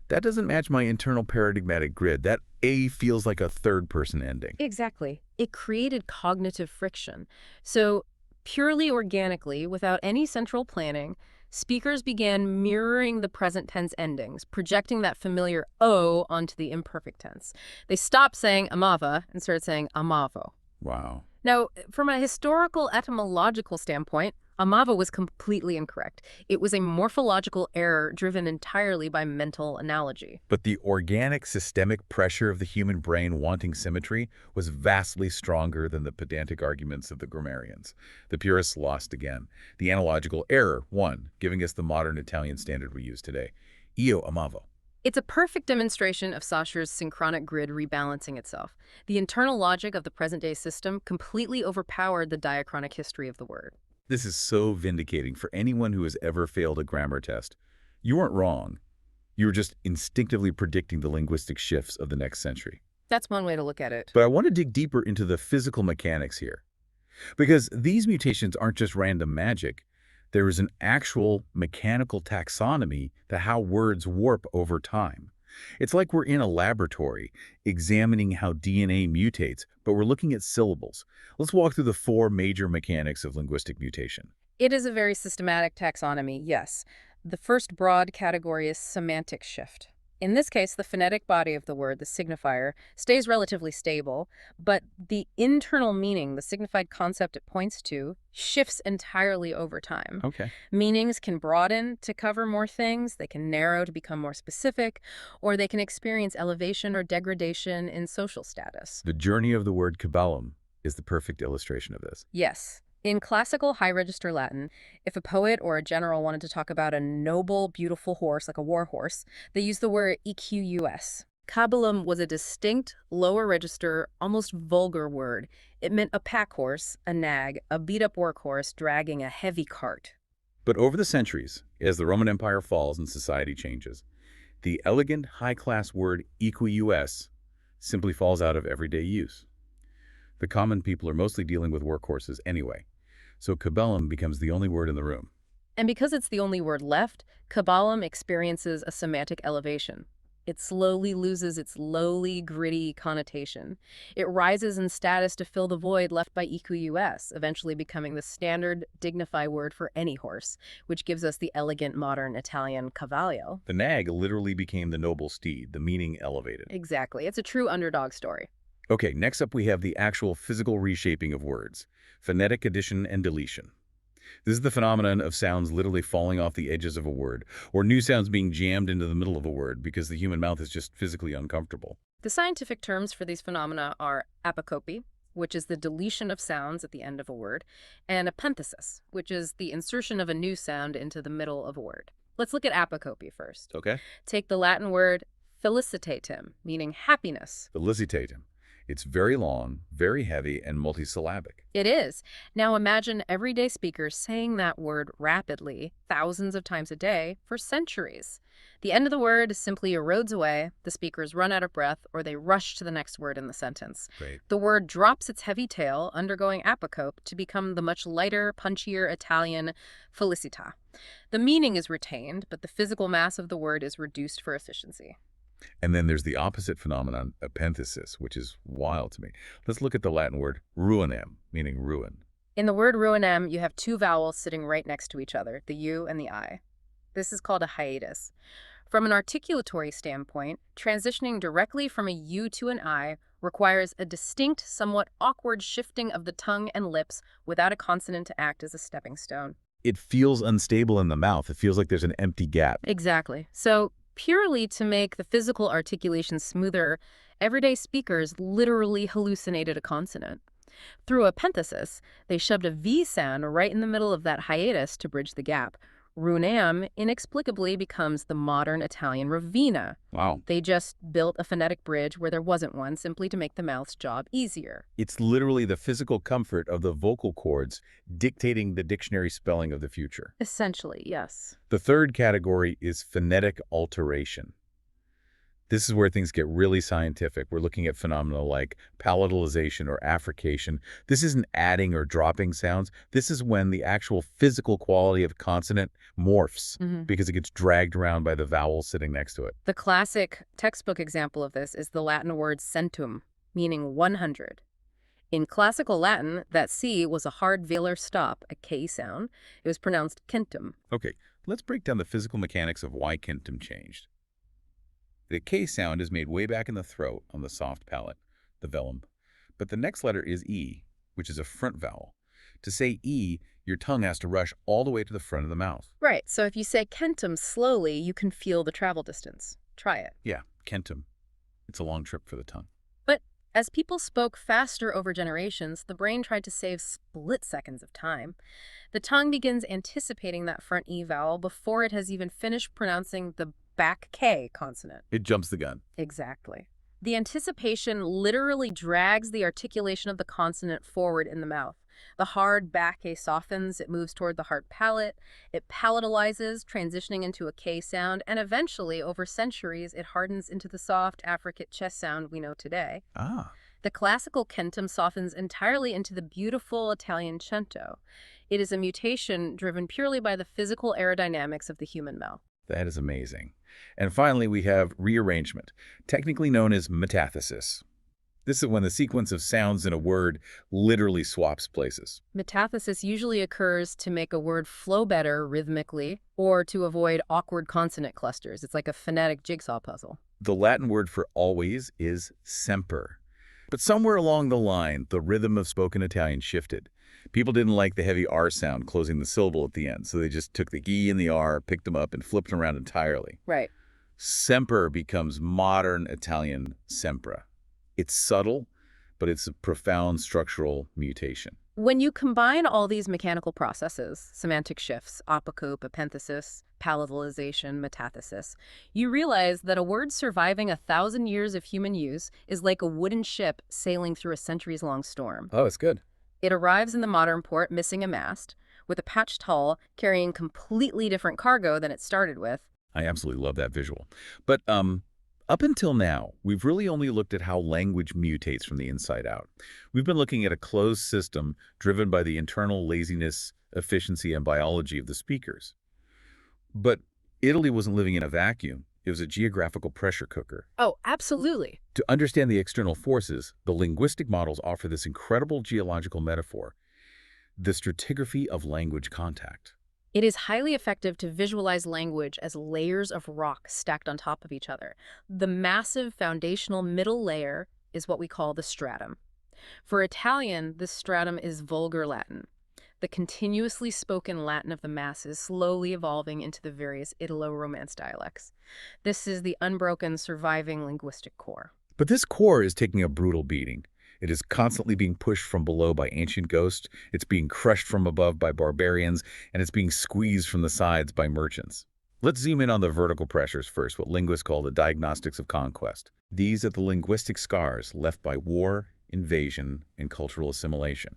that doesn't match my internal paradigmatic grid. That A feels like a third-person ending. Exactly. It created cognitive friction. So purely organically, without any central planning, speakers began mirroring the present tense endings, projecting that familiar O onto the imperfect tense. They stopped saying amava and started saying amavo. Wow. Now, from a historical etymological standpoint, amava was completely incorrect. It was a morphological error driven entirely by mental analogy. But the organic systemic pressure of the human brain wanting symmetry was vastly stronger than the pedantic arguments of the grammarians. The purists lost again. The analogical error won, giving us the modern Italian standard we use today. Io amavo. It's a perfect demonstration of Saussures' synchronic grid rebalancing itself. The internal logic of the present-day system completely overpowered the diachronic history of the word. This is so vindicating for anyone who has ever failed a grammar test. You weren't wrong. You were just instinctively predicting the linguistic shifts of the next century. That's one way to look at it. But I want to dig deeper into the physical mechanics here. Because these mutations aren't just random magic. There is an actual mechanical taxonomy to how words warp over time. It's like we're in a laboratory examining how DNA mutates, but we're looking at syllables. Let's walk through the 4 major mechanics of linguistic mutation. It is a very systematic taxonomy, yes. The first broad category is semantic shift. In this case, the phonetic body of the word, the signifier, stays relatively stable, but the internal meaning, the signified concept it points to, shifts entirely over time. Okay. Meanings can broaden to cover more things, they can narrow to become more specific, or they can experience elevation or degradation in social status. The journey of the word cabellum is the perfect illustration of this. Yes. In classical high-register Latin, if a poet or a general wanted to talk about a noble, beautiful horse, like a war horse, they used the word equus. Cabellum was a distinct, lower-register, almost vulgar word. It meant a pack horse, a nag, a beat-up workhorse dragging a heavy cart. But over the centuries, as the Roman Empire falls and society changes, the elegant, high-class word equus simply falls out of everyday use. The common people are mostly dealing with workhorses anyway, so cabellum becomes the only word in the room. And because it's the only word left, Kabbalam experiences a semantic elevation. It slowly loses its lowly, gritty connotation. It rises in status to fill the void left by EQUS, eventually becoming the standard, dignified word for any horse, which gives us the elegant modern Italian cavallo. The nag literally became the noble steed, the meaning elevated. Exactly. It's a true underdog story. Okay, next up we have the actual physical reshaping of words, phonetic addition and deletion. This is the phenomenon of sounds literally falling off the edges of a word, or new sounds being jammed into the middle of a word because the human mouth is just physically uncomfortable. The scientific terms for these phenomena are apocopy, which is the deletion of sounds at the end of a word, and epenthesis, which is the insertion of a new sound into the middle of a word. Let's look at apocopy first. Okay? Take the Latin word felicitatem, meaning happiness. Felicitatum. It's very long, very heavy, and multisyllabic. It is. Now imagine everyday speakers saying that word rapidly, thousands of times a day, for centuries. The end of the word simply erodes away, the speakers run out of breath, or they rush to the next word in the sentence. Great. The word drops its heavy tail, undergoing apocope, to become the much lighter, punchier Italian felicita. The meaning is retained, but the physical mass of the word is reduced for efficiency. And then there's the opposite phenomenon, epenthesis, which is wild to me. Let's look at the Latin word ruinem, meaning ruin. In the word ruinem, you have two vowels sitting right next to each other, the U and the I. This is called a hiatus. From an articulatory standpoint, transitioning directly from a U to an I requires a distinct, somewhat awkward shifting of the tongue and lips without a consonant to act as a stepping stone. It feels unstable in the mouth. It feels like there's an empty gap. Exactly. So, purely to make the physical articulation smoother, everyday speakers literally hallucinated a consonant. Through epenthesis, they shoved a V sound right in the middle of that hiatus to bridge the gap. Runeam inexplicably becomes the modern Italian ravina. Wow. They just built a phonetic bridge where there wasn't one, simply to make the mouth's job easier. It's literally the physical comfort of the vocal cords dictating the dictionary spelling of the future. Essentially, yes. The third category is phonetic alteration. This is where things get really scientific. We're looking at phenomena like palatalization or affrication. This isn't adding or dropping sounds. This is when the actual physical quality of consonant morphs because it gets dragged around by the vowel sitting next to it. The classic textbook example of this is the Latin word centum, meaning 100. In classical Latin, that C was a hard velar stop, a K sound. It was pronounced centum. Okay, let's break down the physical mechanics of why centum changed. The K sound is made way back in the throat on the soft palate, the velum. But the next letter is E, which is a front vowel. To say E, your tongue has to rush all the way to the front of the mouth. Right, so if you say centum slowly, you can feel the travel distance. Try it. Yeah, centum. It's a long trip for the tongue. But as people spoke faster over generations, the brain tried to save split seconds of time. The tongue begins anticipating that front E vowel before it has even finished pronouncing the back K consonant. It jumps the gun. Exactly. The anticipation literally drags the articulation of the consonant forward in the mouth. The hard back K softens, it moves toward the hard palate, it palatalizes, transitioning into a K sound, and eventually, over centuries, it hardens into the soft, affricate chest sound we know today. Ah. The classical centum softens entirely into the beautiful Italian cento. It is a mutation driven purely by the physical aerodynamics of the human mouth. That is amazing. And finally, we have rearrangement, technically known as metathesis. This is when the sequence of sounds in a word literally swaps places. Metathesis usually occurs to make a word flow better rhythmically or to avoid awkward consonant clusters. It's like a phonetic jigsaw puzzle. The Latin word for always is semper. But somewhere along the line, the rhythm of spoken Italian shifted. People didn't like the heavy R sound closing the syllable at the end, so they just took the E and the R, picked them up, and flipped them around entirely. Right. Semper becomes modern Italian sempre. It's subtle, but it's a profound structural mutation. When you combine all these mechanical processes, semantic shifts, apocope, epenthesis, palatalization, metathesis, you realize that a word surviving 1,000 years of human use is like a wooden ship sailing through a centuries-long storm. Oh, it's good. It arrives in the modern port missing a mast, with a patched hull carrying completely different cargo than it started with. I absolutely love that visual. But Up until now, we've really only looked at how language mutates from the inside out. We've been looking at a closed system driven by the internal laziness, efficiency, and biology of the speakers. But Italy wasn't living in a vacuum. It was a geographical pressure cooker. Oh, absolutely. To understand the external forces, the linguistic models offer this incredible geological metaphor, the stratigraphy of language contact. It is highly effective to visualize language as layers of rock stacked on top of each other. The massive foundational middle layer is what we call the stratum. For Italian, this stratum is Vulgar Latin, the continuously spoken Latin of the masses slowly evolving into the various Italo-Romance dialects. This is the unbroken surviving linguistic core. But this core is taking a brutal beating. It is constantly being pushed from below by ancient ghosts, it's being crushed from above by barbarians, and it's being squeezed from the sides by merchants. Let's zoom in on the vertical pressures first, what linguists call the diagnostics of conquest. These are the linguistic scars left by war, invasion, and cultural assimilation.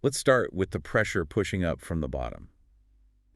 Let's start with the pressure pushing up from the bottom,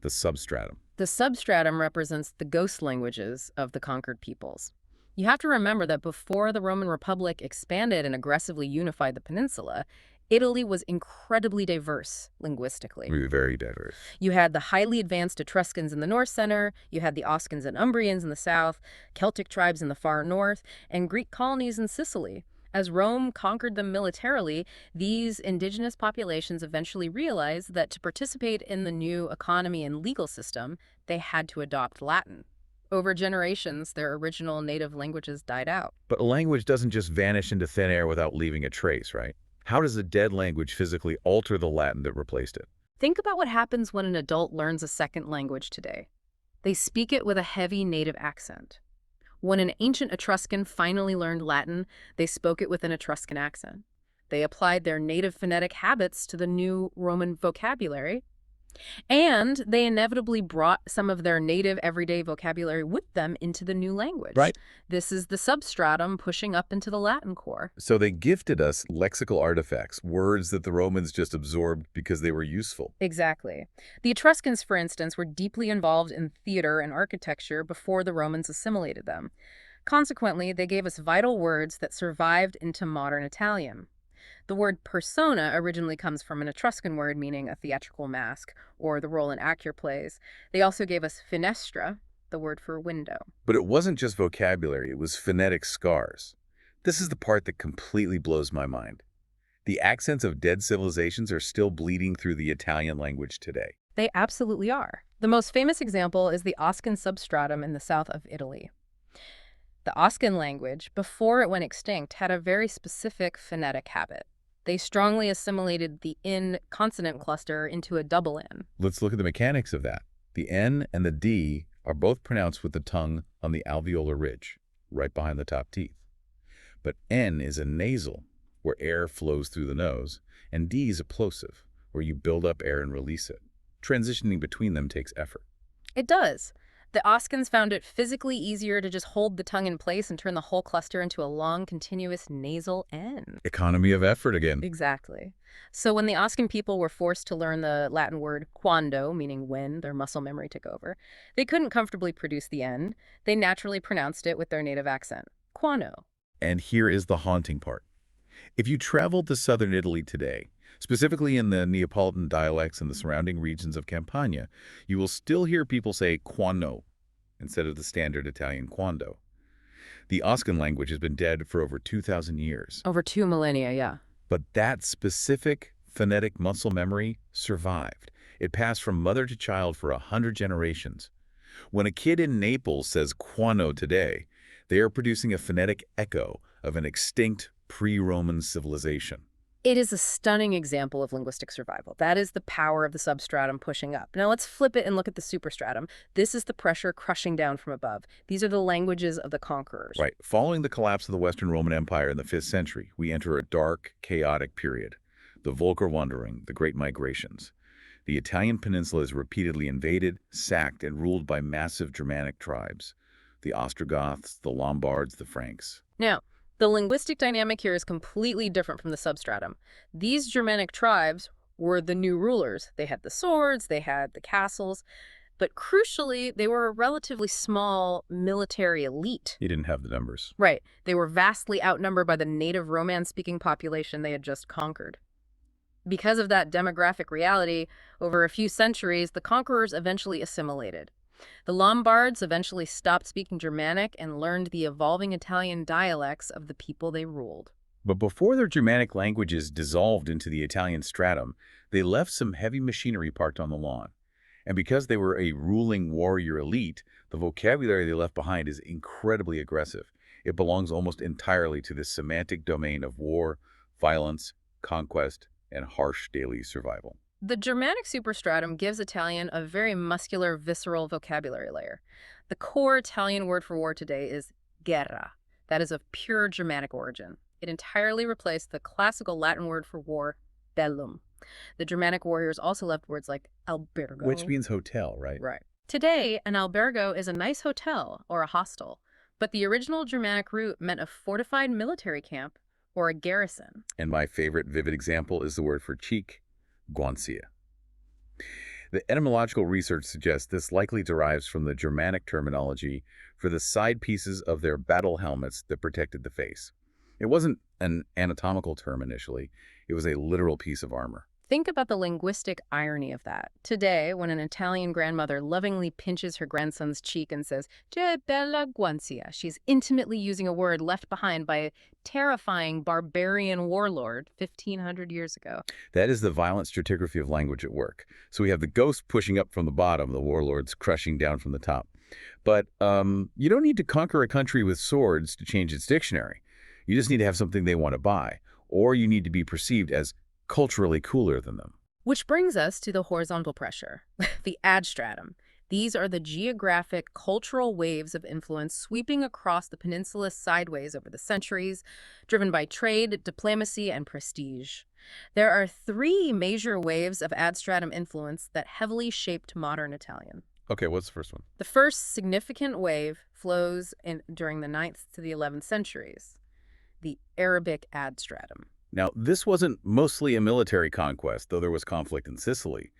the substratum. The substratum represents the ghost languages of the conquered peoples. You have to remember that before the Roman Republic expanded and aggressively unified the peninsula, Italy was incredibly diverse linguistically. Very diverse. You had the highly advanced Etruscans in the north center, you had the Oscans and Umbrians in the south, Celtic tribes in the far north, and Greek colonies in Sicily. As Rome conquered them militarily, these indigenous populations eventually realized that to participate in the new economy and legal system, they had to adopt Latin. Over generations, their original native languages died out. But a language doesn't just vanish into thin air without leaving a trace, right? How does a dead language physically alter the Latin that replaced it? Think about what happens when an adult learns a second language today. They speak it with a heavy native accent. When an ancient Etruscan finally learned Latin, they spoke it with an Etruscan accent. They applied their native phonetic habits to the new Roman vocabulary, and they inevitably brought some of their native everyday vocabulary with them into the new language. Right. This is the substratum pushing up into the Latin core. So they gifted us lexical artifacts, words that the Romans just absorbed because they were useful. Exactly. The Etruscans, for instance, were deeply involved in theater and architecture before the Romans assimilated them. Consequently, they gave us vital words that survived into modern Italian. The word persona originally comes from an Etruscan word meaning a theatrical mask, or the role in actor plays. They also gave us finestra, the word for window. But it wasn't just vocabulary, it was phonetic scars. This is the part that completely blows my mind. The accents of dead civilizations are still bleeding through the Italian language today. They absolutely are. The most famous example is the Oscan substratum in the south of Italy. The Oscan language, before it went extinct, had a very specific phonetic habit. They strongly assimilated the N consonant cluster into a double N. Let's look at the mechanics of that. The N and the D are both pronounced with the tongue on the alveolar ridge, right behind the top teeth. But N is a nasal, where air flows through the nose, and D is a plosive, where you build up air and release it. Transitioning between them takes effort. It does. The Oscans found it physically easier to just hold the tongue in place and turn the whole cluster into a long, continuous nasal N. Economy of effort again. Exactly. So when the Oscan people were forced to learn the Latin word quando, meaning when, their muscle memory took over, they couldn't comfortably produce the N. They naturally pronounced it with their native accent, quano. And here is the haunting part. If you traveled to southern Italy today, specifically in the Neapolitan dialects and the surrounding regions of Campania, you will still hear people say quando instead of the standard Italian quando. The Oscan language has been dead for over 2,000 years. Over 2 millennia, yeah. But that specific phonetic muscle memory survived. It passed from mother to child for 100 generations. When a kid in Naples says quando today, they are producing a phonetic echo of an extinct pre-Roman civilization. It is a stunning example of linguistic survival. That is the power of the substratum pushing up. Now let's flip it and look at the superstratum. This is the pressure crushing down from above. These are the languages of the conquerors. Right. Following the collapse of the Western Roman Empire in the 5th century, we enter a dark, chaotic period. The Volga wandering, the Great Migrations. The Italian peninsula is repeatedly invaded, sacked, and ruled by massive Germanic tribes. The Ostrogoths, the Lombards, the Franks. Now, the linguistic dynamic here is completely different from the substratum. These Germanic tribes were the new rulers. They had the swords, they had the castles. But crucially, they were a relatively small military elite. He didn't have the numbers. Right. They were vastly outnumbered by the native Romance-speaking population they had just conquered. Because of that demographic reality, over a few centuries, the conquerors eventually assimilated. The Lombards eventually stopped speaking Germanic and learned the evolving Italian dialects of the people they ruled. But before their Germanic languages dissolved into the Italian stratum, they left some heavy machinery parked on the lawn. And because they were a ruling warrior elite, the vocabulary they left behind is incredibly aggressive. It belongs almost entirely to the semantic domain of war, violence, conquest, and harsh daily survival. The Germanic superstratum gives Italian a very muscular, visceral vocabulary layer. The core Italian word for war today is guerra. That is of pure Germanic origin. It entirely replaced the classical Latin word for war, bellum. The Germanic warriors also left words like albergo. Which means hotel, right? Right. Today, an albergo is a nice hotel or a hostel, but the original Germanic root meant a fortified military camp or a garrison. And my favorite vivid example is the word for cheek, guancia. The etymological research suggests this likely derives from the Germanic terminology for the side pieces of their battle helmets that protected the face. It wasn't an anatomical term initially, it was a literal piece of armor. Think about the linguistic irony of that. Today, when an Italian grandmother lovingly pinches her grandson's cheek and says, "Che bella guancia," she's intimately using a word left behind by a terrifying barbarian warlord 1,500 years ago. That is the violent stratigraphy of language at work. So we have the ghost pushing up from the bottom, the warlords crushing down from the top. But you don't need to conquer a country with swords to change its dictionary. You just need to have something they want to buy, or you need to be perceived as culturally cooler than them. Which brings us to the horizontal pressure, the adstratum. These are the geographic, cultural waves of influence sweeping across the peninsula sideways over the centuries, driven by trade, diplomacy, and prestige. There are three major waves of adstratum influence that heavily shaped modern Italian. Okay, what's the first one? The first significant wave flows during the 9th to the 11th centuries, the Arabic adstratum. Now, this wasn't mostly a military conquest, though there was conflict in Sicily.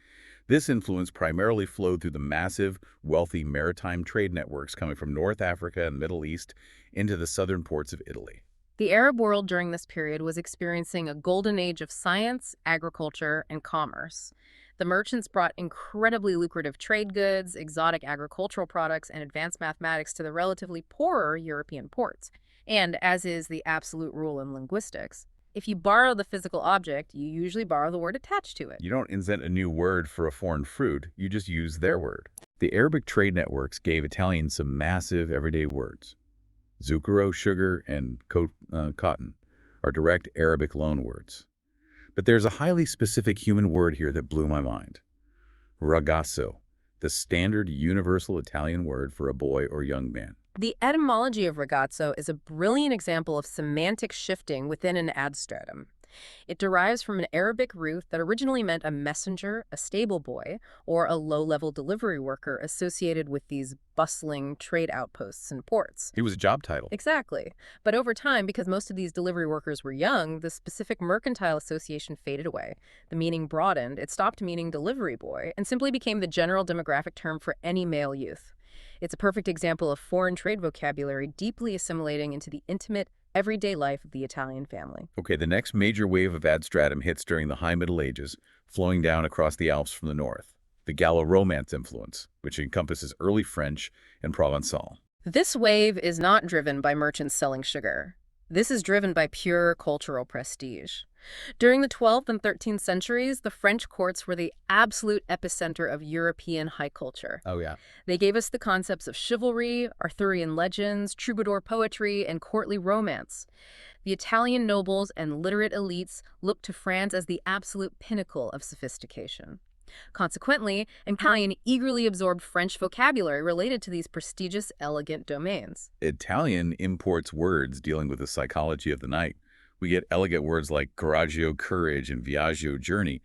This influence primarily flowed through the massive, wealthy maritime trade networks coming from North Africa and Middle East into the southern ports of Italy. The Arab world during this period was experiencing a golden age of science, agriculture, and commerce. The merchants brought incredibly lucrative trade goods, exotic agricultural products, and advanced mathematics to the relatively poorer European ports. And, as is the absolute rule in linguistics, if you borrow the physical object, you usually borrow the word attached to it. You don't invent a new word for a foreign fruit, you just use their word. The Arabic trade networks gave Italians some massive everyday words. Zucchero, sugar, and cotton are direct Arabic loanwords. But there's a highly specific human word here that blew my mind. Ragazzo, the standard universal Italian word for a boy or young man. The etymology of ragazzo is a brilliant example of semantic shifting within an adstratum. It derives from an Arabic root that originally meant a messenger, a stable boy, or a low-level delivery worker associated with these bustling trade outposts and ports. It was a job title. Exactly. But over time, because most of these delivery workers were young, the specific mercantile association faded away. The meaning broadened, it stopped meaning delivery boy, and simply became the general demographic term for any male youth. It's a perfect example of foreign trade vocabulary deeply assimilating into the intimate, everyday life of the Italian family. Okay, the next major wave of adstratum hits during the High Middle Ages, flowing down across the Alps from the north. The Gallo-Romance influence, which encompasses early French and Provençal. This wave is not driven by merchants selling sugar. This is driven by pure cultural prestige. During the 12th and 13th centuries, the French courts were the absolute epicenter of European high culture. Oh, yeah. They gave us the concepts of chivalry, Arthurian legends, troubadour poetry, and courtly romance. The Italian nobles and literate elites looked to France as the absolute pinnacle of sophistication. Consequently, Italian eagerly absorbed French vocabulary related to these prestigious, elegant domains. Italian imports words dealing with the psychology of the night. We get elegant words like coraggio, courage, and viaggio, journey.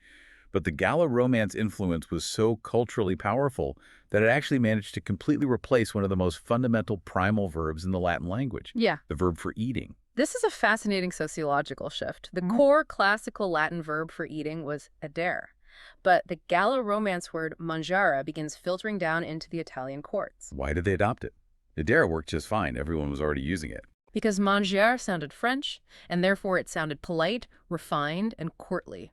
But the Gallo-Romance influence was so culturally powerful that it actually managed to completely replace one of the most fundamental primal verbs in the Latin language. Yeah. The verb for eating. This is a fascinating sociological shift. The core classical Latin verb for eating was adere. But the Gallo-Romance word mangiare begins filtering down into the Italian courts. Why did they adopt it? Idera worked just fine. Everyone was already using it. Because mangiare sounded French, and therefore it sounded polite, refined, and courtly.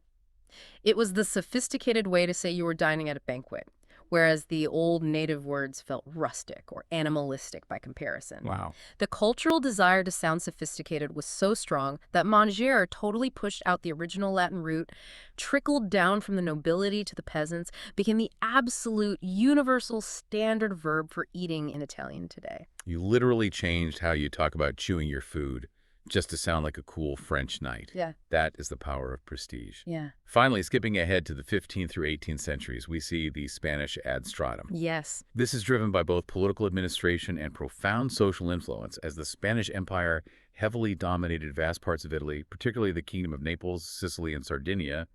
It was the sophisticated way to say you were dining at a banquet, whereas the old native words felt rustic or animalistic by comparison. Wow. The cultural desire to sound sophisticated was so strong that mangiare totally pushed out the original Latin root, trickled down from the nobility to the peasants, became the absolute universal standard verb for eating in Italian today. You literally changed how you talk about chewing your food just to sound like a cool French knight. Yeah. That is the power of prestige. Yeah. Finally, skipping ahead to the 15th through 18th centuries, we see the Spanish ad stratum. Yes. This is driven by both political administration and profound social influence, as the Spanish Empire heavily dominated vast parts of Italy, particularly the Kingdom of Naples, Sicily, and Sardinia,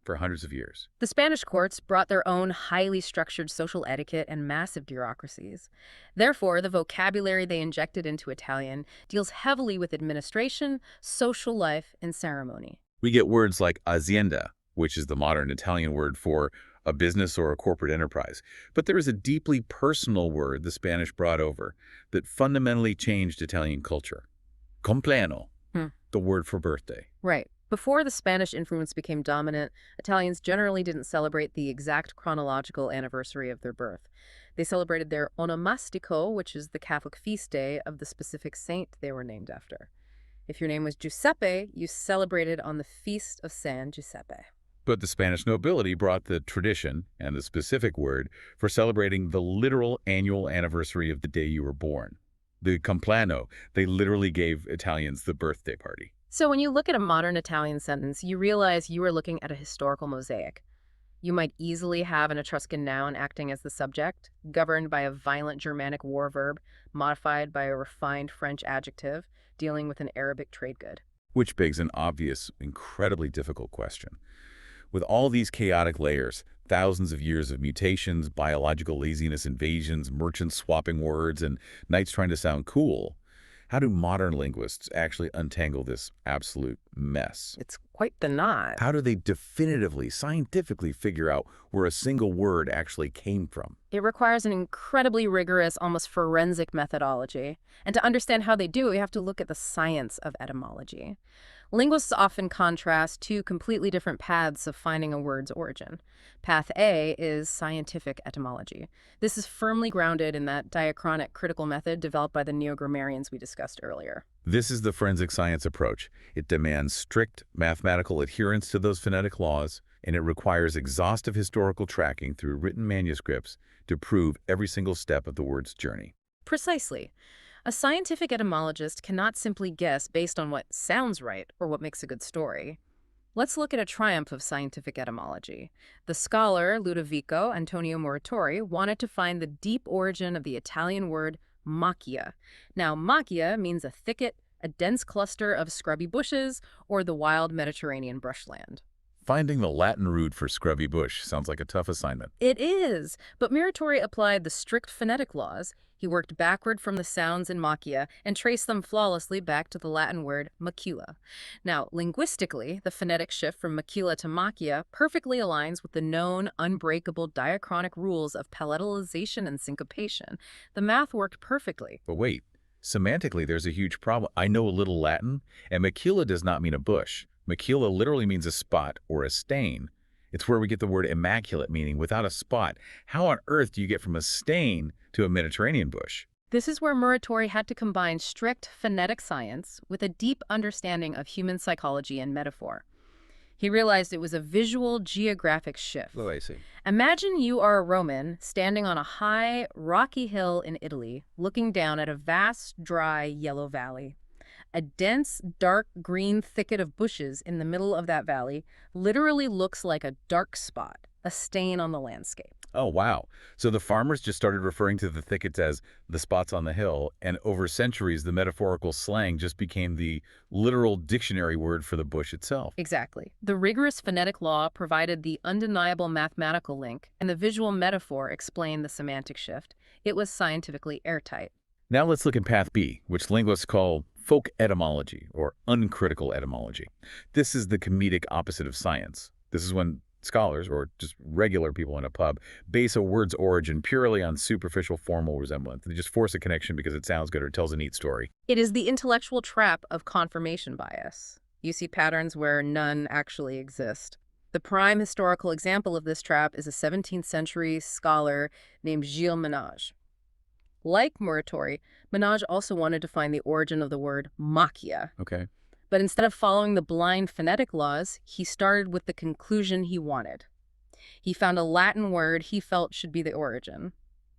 for hundreds of years. The Spanish courts brought their own highly structured social etiquette and massive bureaucracies. Therefore, the vocabulary they injected into Italian deals heavily with administration, social life, and ceremony. We get words like azienda, which is the modern Italian word for a business or a corporate enterprise. But there is a deeply personal word the Spanish brought over that fundamentally changed Italian culture. Compleanno, the word for birthday. Right. Before the Spanish influence became dominant, Italians generally didn't celebrate the exact chronological anniversary of their birth. They celebrated their onomastico, which is the Catholic feast day of the specific saint they were named after. If your name was Giuseppe, you celebrated on the feast of San Giuseppe. But the Spanish nobility brought the tradition and the specific word for celebrating the literal annual anniversary of the day you were born. The compleanno, they literally gave Italians the birthday party. So when you look at a modern Italian sentence, you realize you are looking at a historical mosaic. You might easily have an Etruscan noun acting as the subject, governed by a violent Germanic war verb, modified by a refined French adjective, dealing with an Arabic trade good. Which begs an obvious, incredibly difficult question. With all these chaotic layers, thousands of years of mutations, biological laziness, invasions, merchants swapping words, and knights trying to sound cool, how do modern linguists actually untangle this absolute mess? It's quite the knot. How do they definitively, scientifically figure out where a single word actually came from? It requires an incredibly rigorous, almost forensic methodology. And to understand how they do it, we have to look at the science of etymology. Linguists often contrast two completely different paths of finding a word's origin. Path A is scientific etymology. This is firmly grounded in that diachronic critical method developed by the neo-grammarians we discussed earlier. This is the forensic science approach. It demands strict mathematical adherence to those phonetic laws, and it requires exhaustive historical tracking through written manuscripts to prove every single step of the word's journey. Precisely. A scientific etymologist cannot simply guess based on what sounds right or what makes a good story. Let's look at a triumph of scientific etymology. The scholar Ludovico Antonio Muratori wanted to find the deep origin of the Italian word macchia. Now, macchia means a thicket, a dense cluster of scrubby bushes, or the wild Mediterranean brushland. Finding the Latin root for scrubby bush sounds like a tough assignment. It is, but Muratori applied the strict phonetic laws. He worked backward from the sounds in macchia and traced them flawlessly back to the Latin word macula. Now, linguistically, the phonetic shift from macula to macchia perfectly aligns with the known unbreakable diachronic rules of palatalization and syncopation. The math worked perfectly. But wait, semantically there's a huge problem. I know a little Latin, and macula does not mean a bush. Macula literally means a spot or a stain. It's where we get the word immaculate, meaning without a spot. How on earth do you get from a stain to a Mediterranean bush? This is where Muratori had to combine strict phonetic science with a deep understanding of human psychology and metaphor. He realized it was a visual geographic shift. Oh, I see. Imagine you are a Roman standing on a high, rocky hill in Italy, looking down at a vast, dry, yellow valley. A dense, dark green thicket of bushes in the middle of that valley literally looks like a dark spot, a stain on the landscape. Oh, wow. So the farmers just started referring to the thickets as the spots on the hill, and over centuries, the metaphorical slang just became the literal dictionary word for the bush itself. Exactly. The rigorous phonetic law provided the undeniable mathematical link, and the visual metaphor explained the semantic shift. It was scientifically airtight. Now let's look at Path B, which linguists call folk etymology or uncritical etymology. This is the comedic opposite of science. This is when scholars, or just regular people in a pub, base a word's origin purely on superficial formal resemblance. They just force a connection because it sounds good or tells a neat story. It is the intellectual trap of confirmation bias. You see patterns where none actually exist. The prime historical example of this trap is a 17th century scholar named Gilles Menage. Like Muratori, Menage also wanted to find the origin of the word macchia. Okay. But instead of following the blind phonetic laws, he started with the conclusion he wanted. He found a Latin word he felt should be the origin.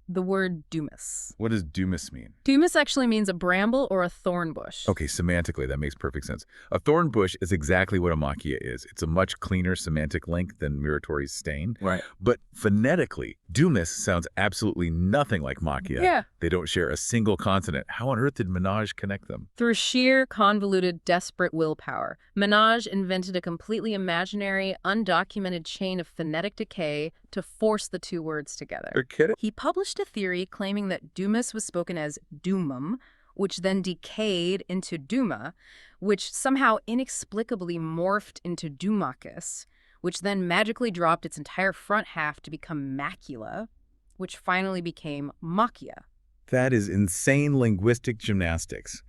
The word dumus. What does dumus mean? Dumus actually means a bramble or a thorn bush. Okay, semantically, that makes perfect sense. A thorn bush is exactly what a macchia is. It's a much cleaner semantic link than Muratori's stain. Right. But phonetically, dumus sounds absolutely nothing like macchia. Yeah. They don't share a single consonant. How on earth did Menage connect them? Through sheer, convoluted, desperate willpower, Menage invented a completely imaginary, undocumented chain of phonetic decay to force the two words together. You're kidding? He published a theory claiming that dumus was spoken as dumum, which then decayed into duma, which somehow inexplicably morphed into dumacus, which then magically dropped its entire front half to become macula, which finally became macchia. That is insane linguistic gymnastics.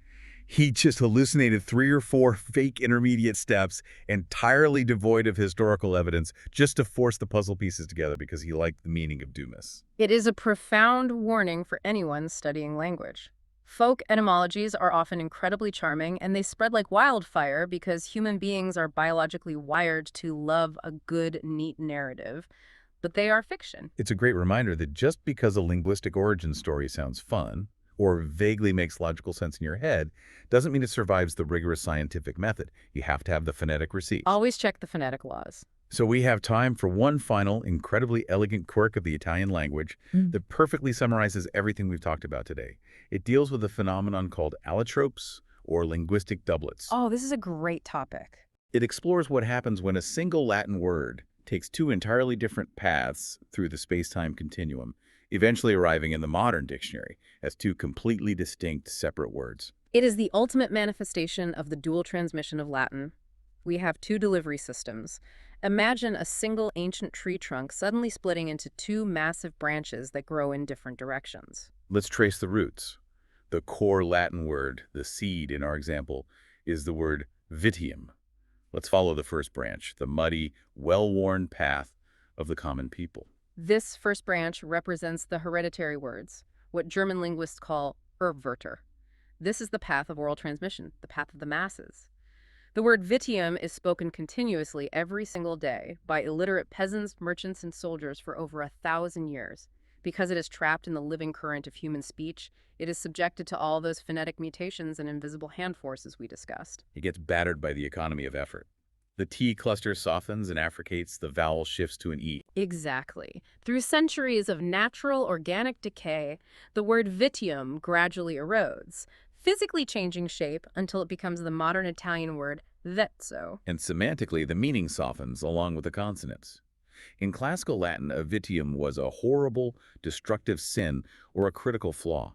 He just hallucinated 3 or 4 fake intermediate steps entirely devoid of historical evidence just to force the puzzle pieces together because he liked the meaning of dumus. It is a profound warning for anyone studying language. Folk etymologies are often incredibly charming, and they spread like wildfire because human beings are biologically wired to love a good, neat narrative. But they are fiction. It's a great reminder that just because a linguistic origin story sounds fun or vaguely makes logical sense in your head doesn't mean it survives the rigorous scientific method. You have to have the phonetic receipts. Always check the phonetic laws. So we have time for one final, incredibly elegant quirk of the Italian language that perfectly summarizes everything we've talked about today. It deals with a phenomenon called allotropes, or linguistic doublets. Oh, this is a great topic. It explores what happens when a single Latin word takes 2 entirely different paths through the space-time continuum, eventually arriving in the modern dictionary as 2 completely distinct, separate words. It is the ultimate manifestation of the dual transmission of Latin. We have 2 delivery systems. Imagine a single ancient tree trunk suddenly splitting into 2 massive branches that grow in different directions. Let's trace the roots. The core Latin word, the seed in our example, is the word vitium. Let's follow the first branch, the muddy, well-worn path of the common people. This first branch represents the hereditary words, what German linguists call Erbwörter. This is the path of oral transmission, the path of the masses. The word vitium is spoken continuously every single day by illiterate peasants, merchants, and soldiers for over 1,000 years. Because it is trapped in the living current of human speech, it is subjected to all those phonetic mutations and invisible hand forces we discussed. It gets battered by the economy of effort. The T cluster softens and affricates, the vowel shifts to an E. Exactly. Through centuries of natural organic decay, the word vitium gradually erodes, physically changing shape until it becomes the modern Italian word vezzo. And semantically, the meaning softens along with the consonants. In classical Latin, a vitium was a horrible, destructive sin or a critical flaw.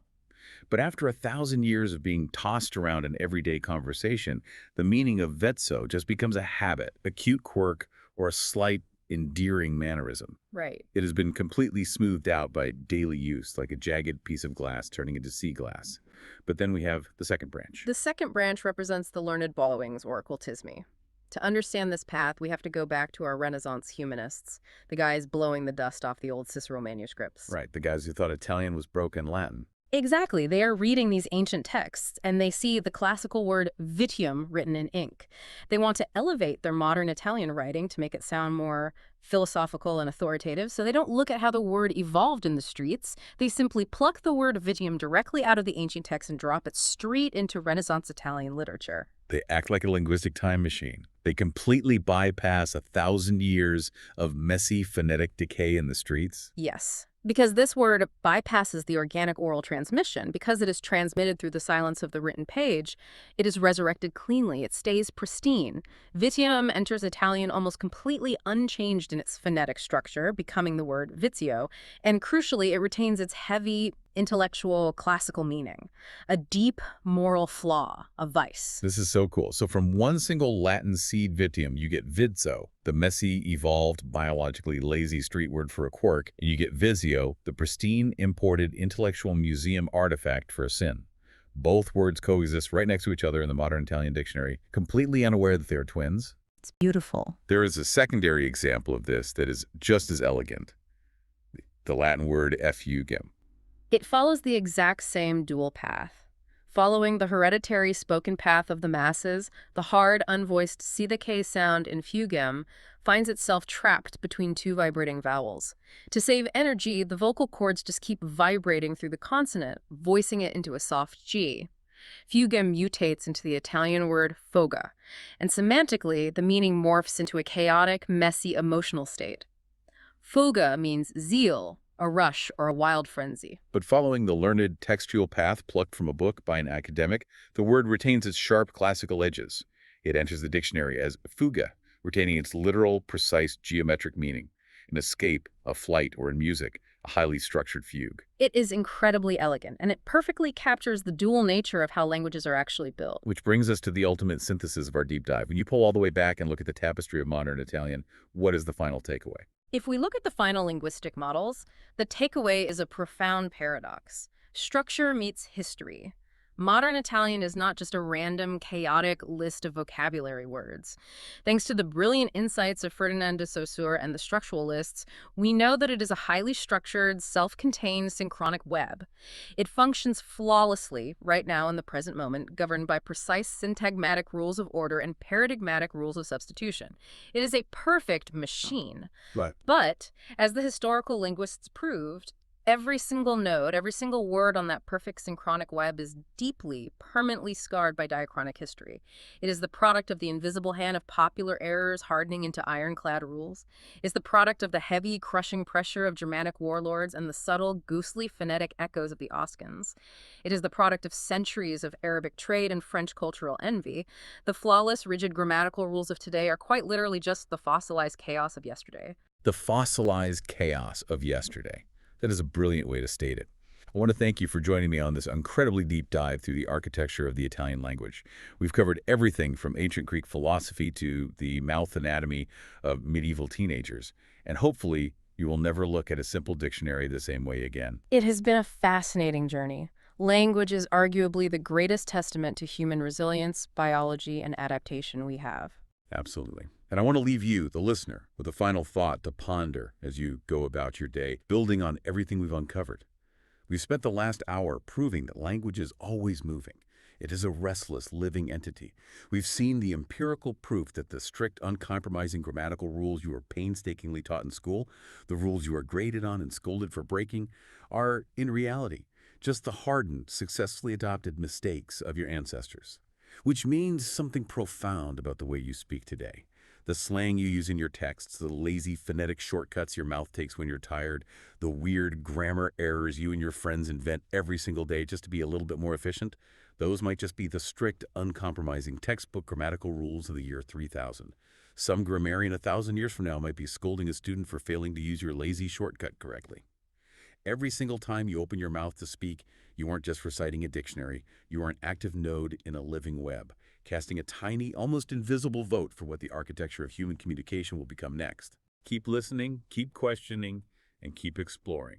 But after 1,000 years of being tossed around in everyday conversation, the meaning of vezzo just becomes a habit, a cute quirk, or a slight, endearing mannerism. Right. It has been completely smoothed out by daily use, like a jagged piece of glass turning into sea glass. But then we have the second branch. The second branch represents the learned Ballawings or occultismi. To understand this path, we have to go back to our Renaissance humanists, the guys blowing the dust off the old Cicero manuscripts. Right, the guys who thought Italian was broken Latin. Exactly. They are reading these ancient texts, and they see the classical word vitium written in ink. They want to elevate their modern Italian writing to make it sound more philosophical and authoritative, so they don't look at how the word evolved in the streets. They simply pluck the word vitium directly out of the ancient text and drop it straight into Renaissance Italian literature. They act like a linguistic time machine. They completely bypass 1,000 years of messy phonetic decay in the streets. Yes. Because this word bypasses the organic oral transmission. Because it is transmitted through the silence of the written page, it is resurrected cleanly. It stays pristine. Vitium enters Italian almost completely unchanged in its phonetic structure, becoming the word vizio, and crucially, it retains its heavy, intellectual, classical meaning, a deep moral flaw, a vice. This is so cool. So from one single Latin seed vitium, you get vizzo, the messy, evolved, biologically lazy street word for a quirk, and you get visio, the pristine, imported intellectual museum artifact for a sin. Both words coexist right next to each other in the modern Italian dictionary, completely unaware that they are twins. It's beautiful. There is a secondary example of this that is just as elegant. The Latin word effugem. It follows the exact same dual path. Following the hereditary spoken path of the masses, the hard, unvoiced C-K sound in fugem finds itself trapped between two vibrating vowels. To save energy, the vocal cords just keep vibrating through the consonant, voicing it into a soft G. Fugem mutates into the Italian word foga, and semantically, the meaning morphs into a chaotic, messy, emotional state. Foga means zeal, a rush, or a wild frenzy. But following the learned textual path plucked from a book by an academic, the word retains its sharp classical edges. It enters the dictionary as fuga, retaining its literal, precise geometric meaning. An escape, a flight, or in music, a highly structured fugue. It is incredibly elegant, and it perfectly captures the dual nature of how languages are actually built. Which brings us to the ultimate synthesis of our deep dive. When you pull all the way back and look at the tapestry of modern Italian, what is the final takeaway? If we look at the final linguistic models, the takeaway is a profound paradox. Structure meets history. Modern Italian is not just a random, chaotic list of vocabulary words. Thanks to the brilliant insights of Ferdinand de Saussure and the structuralists, we know that it is a highly structured, self-contained, synchronic web. It functions flawlessly right now in the present moment, governed by precise syntagmatic rules of order and paradigmatic rules of substitution. It is a perfect machine. Right. But, as the historical linguists proved, every single node, every single word on that perfect synchronic web is deeply, permanently scarred by diachronic history. It is the product of the invisible hand of popular errors hardening into ironclad rules. It's the product of the heavy, crushing pressure of Germanic warlords and the subtle, ghostly phonetic echoes of the Oskans. It is the product of centuries of Arabic trade and French cultural envy. The flawless, rigid grammatical rules of today are quite literally just the fossilized chaos of yesterday. The fossilized chaos of yesterday. That is a brilliant way to state it. I want to thank you for joining me on this incredibly deep dive through the architecture of the Italian language. We've covered everything from ancient Greek philosophy to the mouth anatomy of medieval teenagers. And hopefully, you will never look at a simple dictionary the same way again. It has been a fascinating journey. Language is arguably the greatest testament to human resilience, biology, and adaptation we have. Absolutely. And I want to leave you, the listener, with a final thought to ponder as you go about your day, building on everything we've uncovered. We've spent the last hour proving that language is always moving. It is a restless, living entity. We've seen the empirical proof that the strict, uncompromising grammatical rules you were painstakingly taught in school, the rules you are graded on and scolded for breaking, are, in reality, just the hardened, successfully adopted mistakes of your ancestors. Which means something profound about the way you speak today. The slang you use in your texts, the lazy phonetic shortcuts your mouth takes when you're tired, the weird grammar errors you and your friends invent every single day just to be a little bit more efficient, those might just be the strict, uncompromising textbook grammatical rules of the year 3000. Some grammarian 1,000 years from now might be scolding a student for failing to use your lazy shortcut correctly. Every single time you open your mouth to speak, you aren't just reciting a dictionary, you are an active node in a living web, casting a tiny, almost invisible vote for what the architecture of human communication will become next. Keep listening, keep questioning, and keep exploring.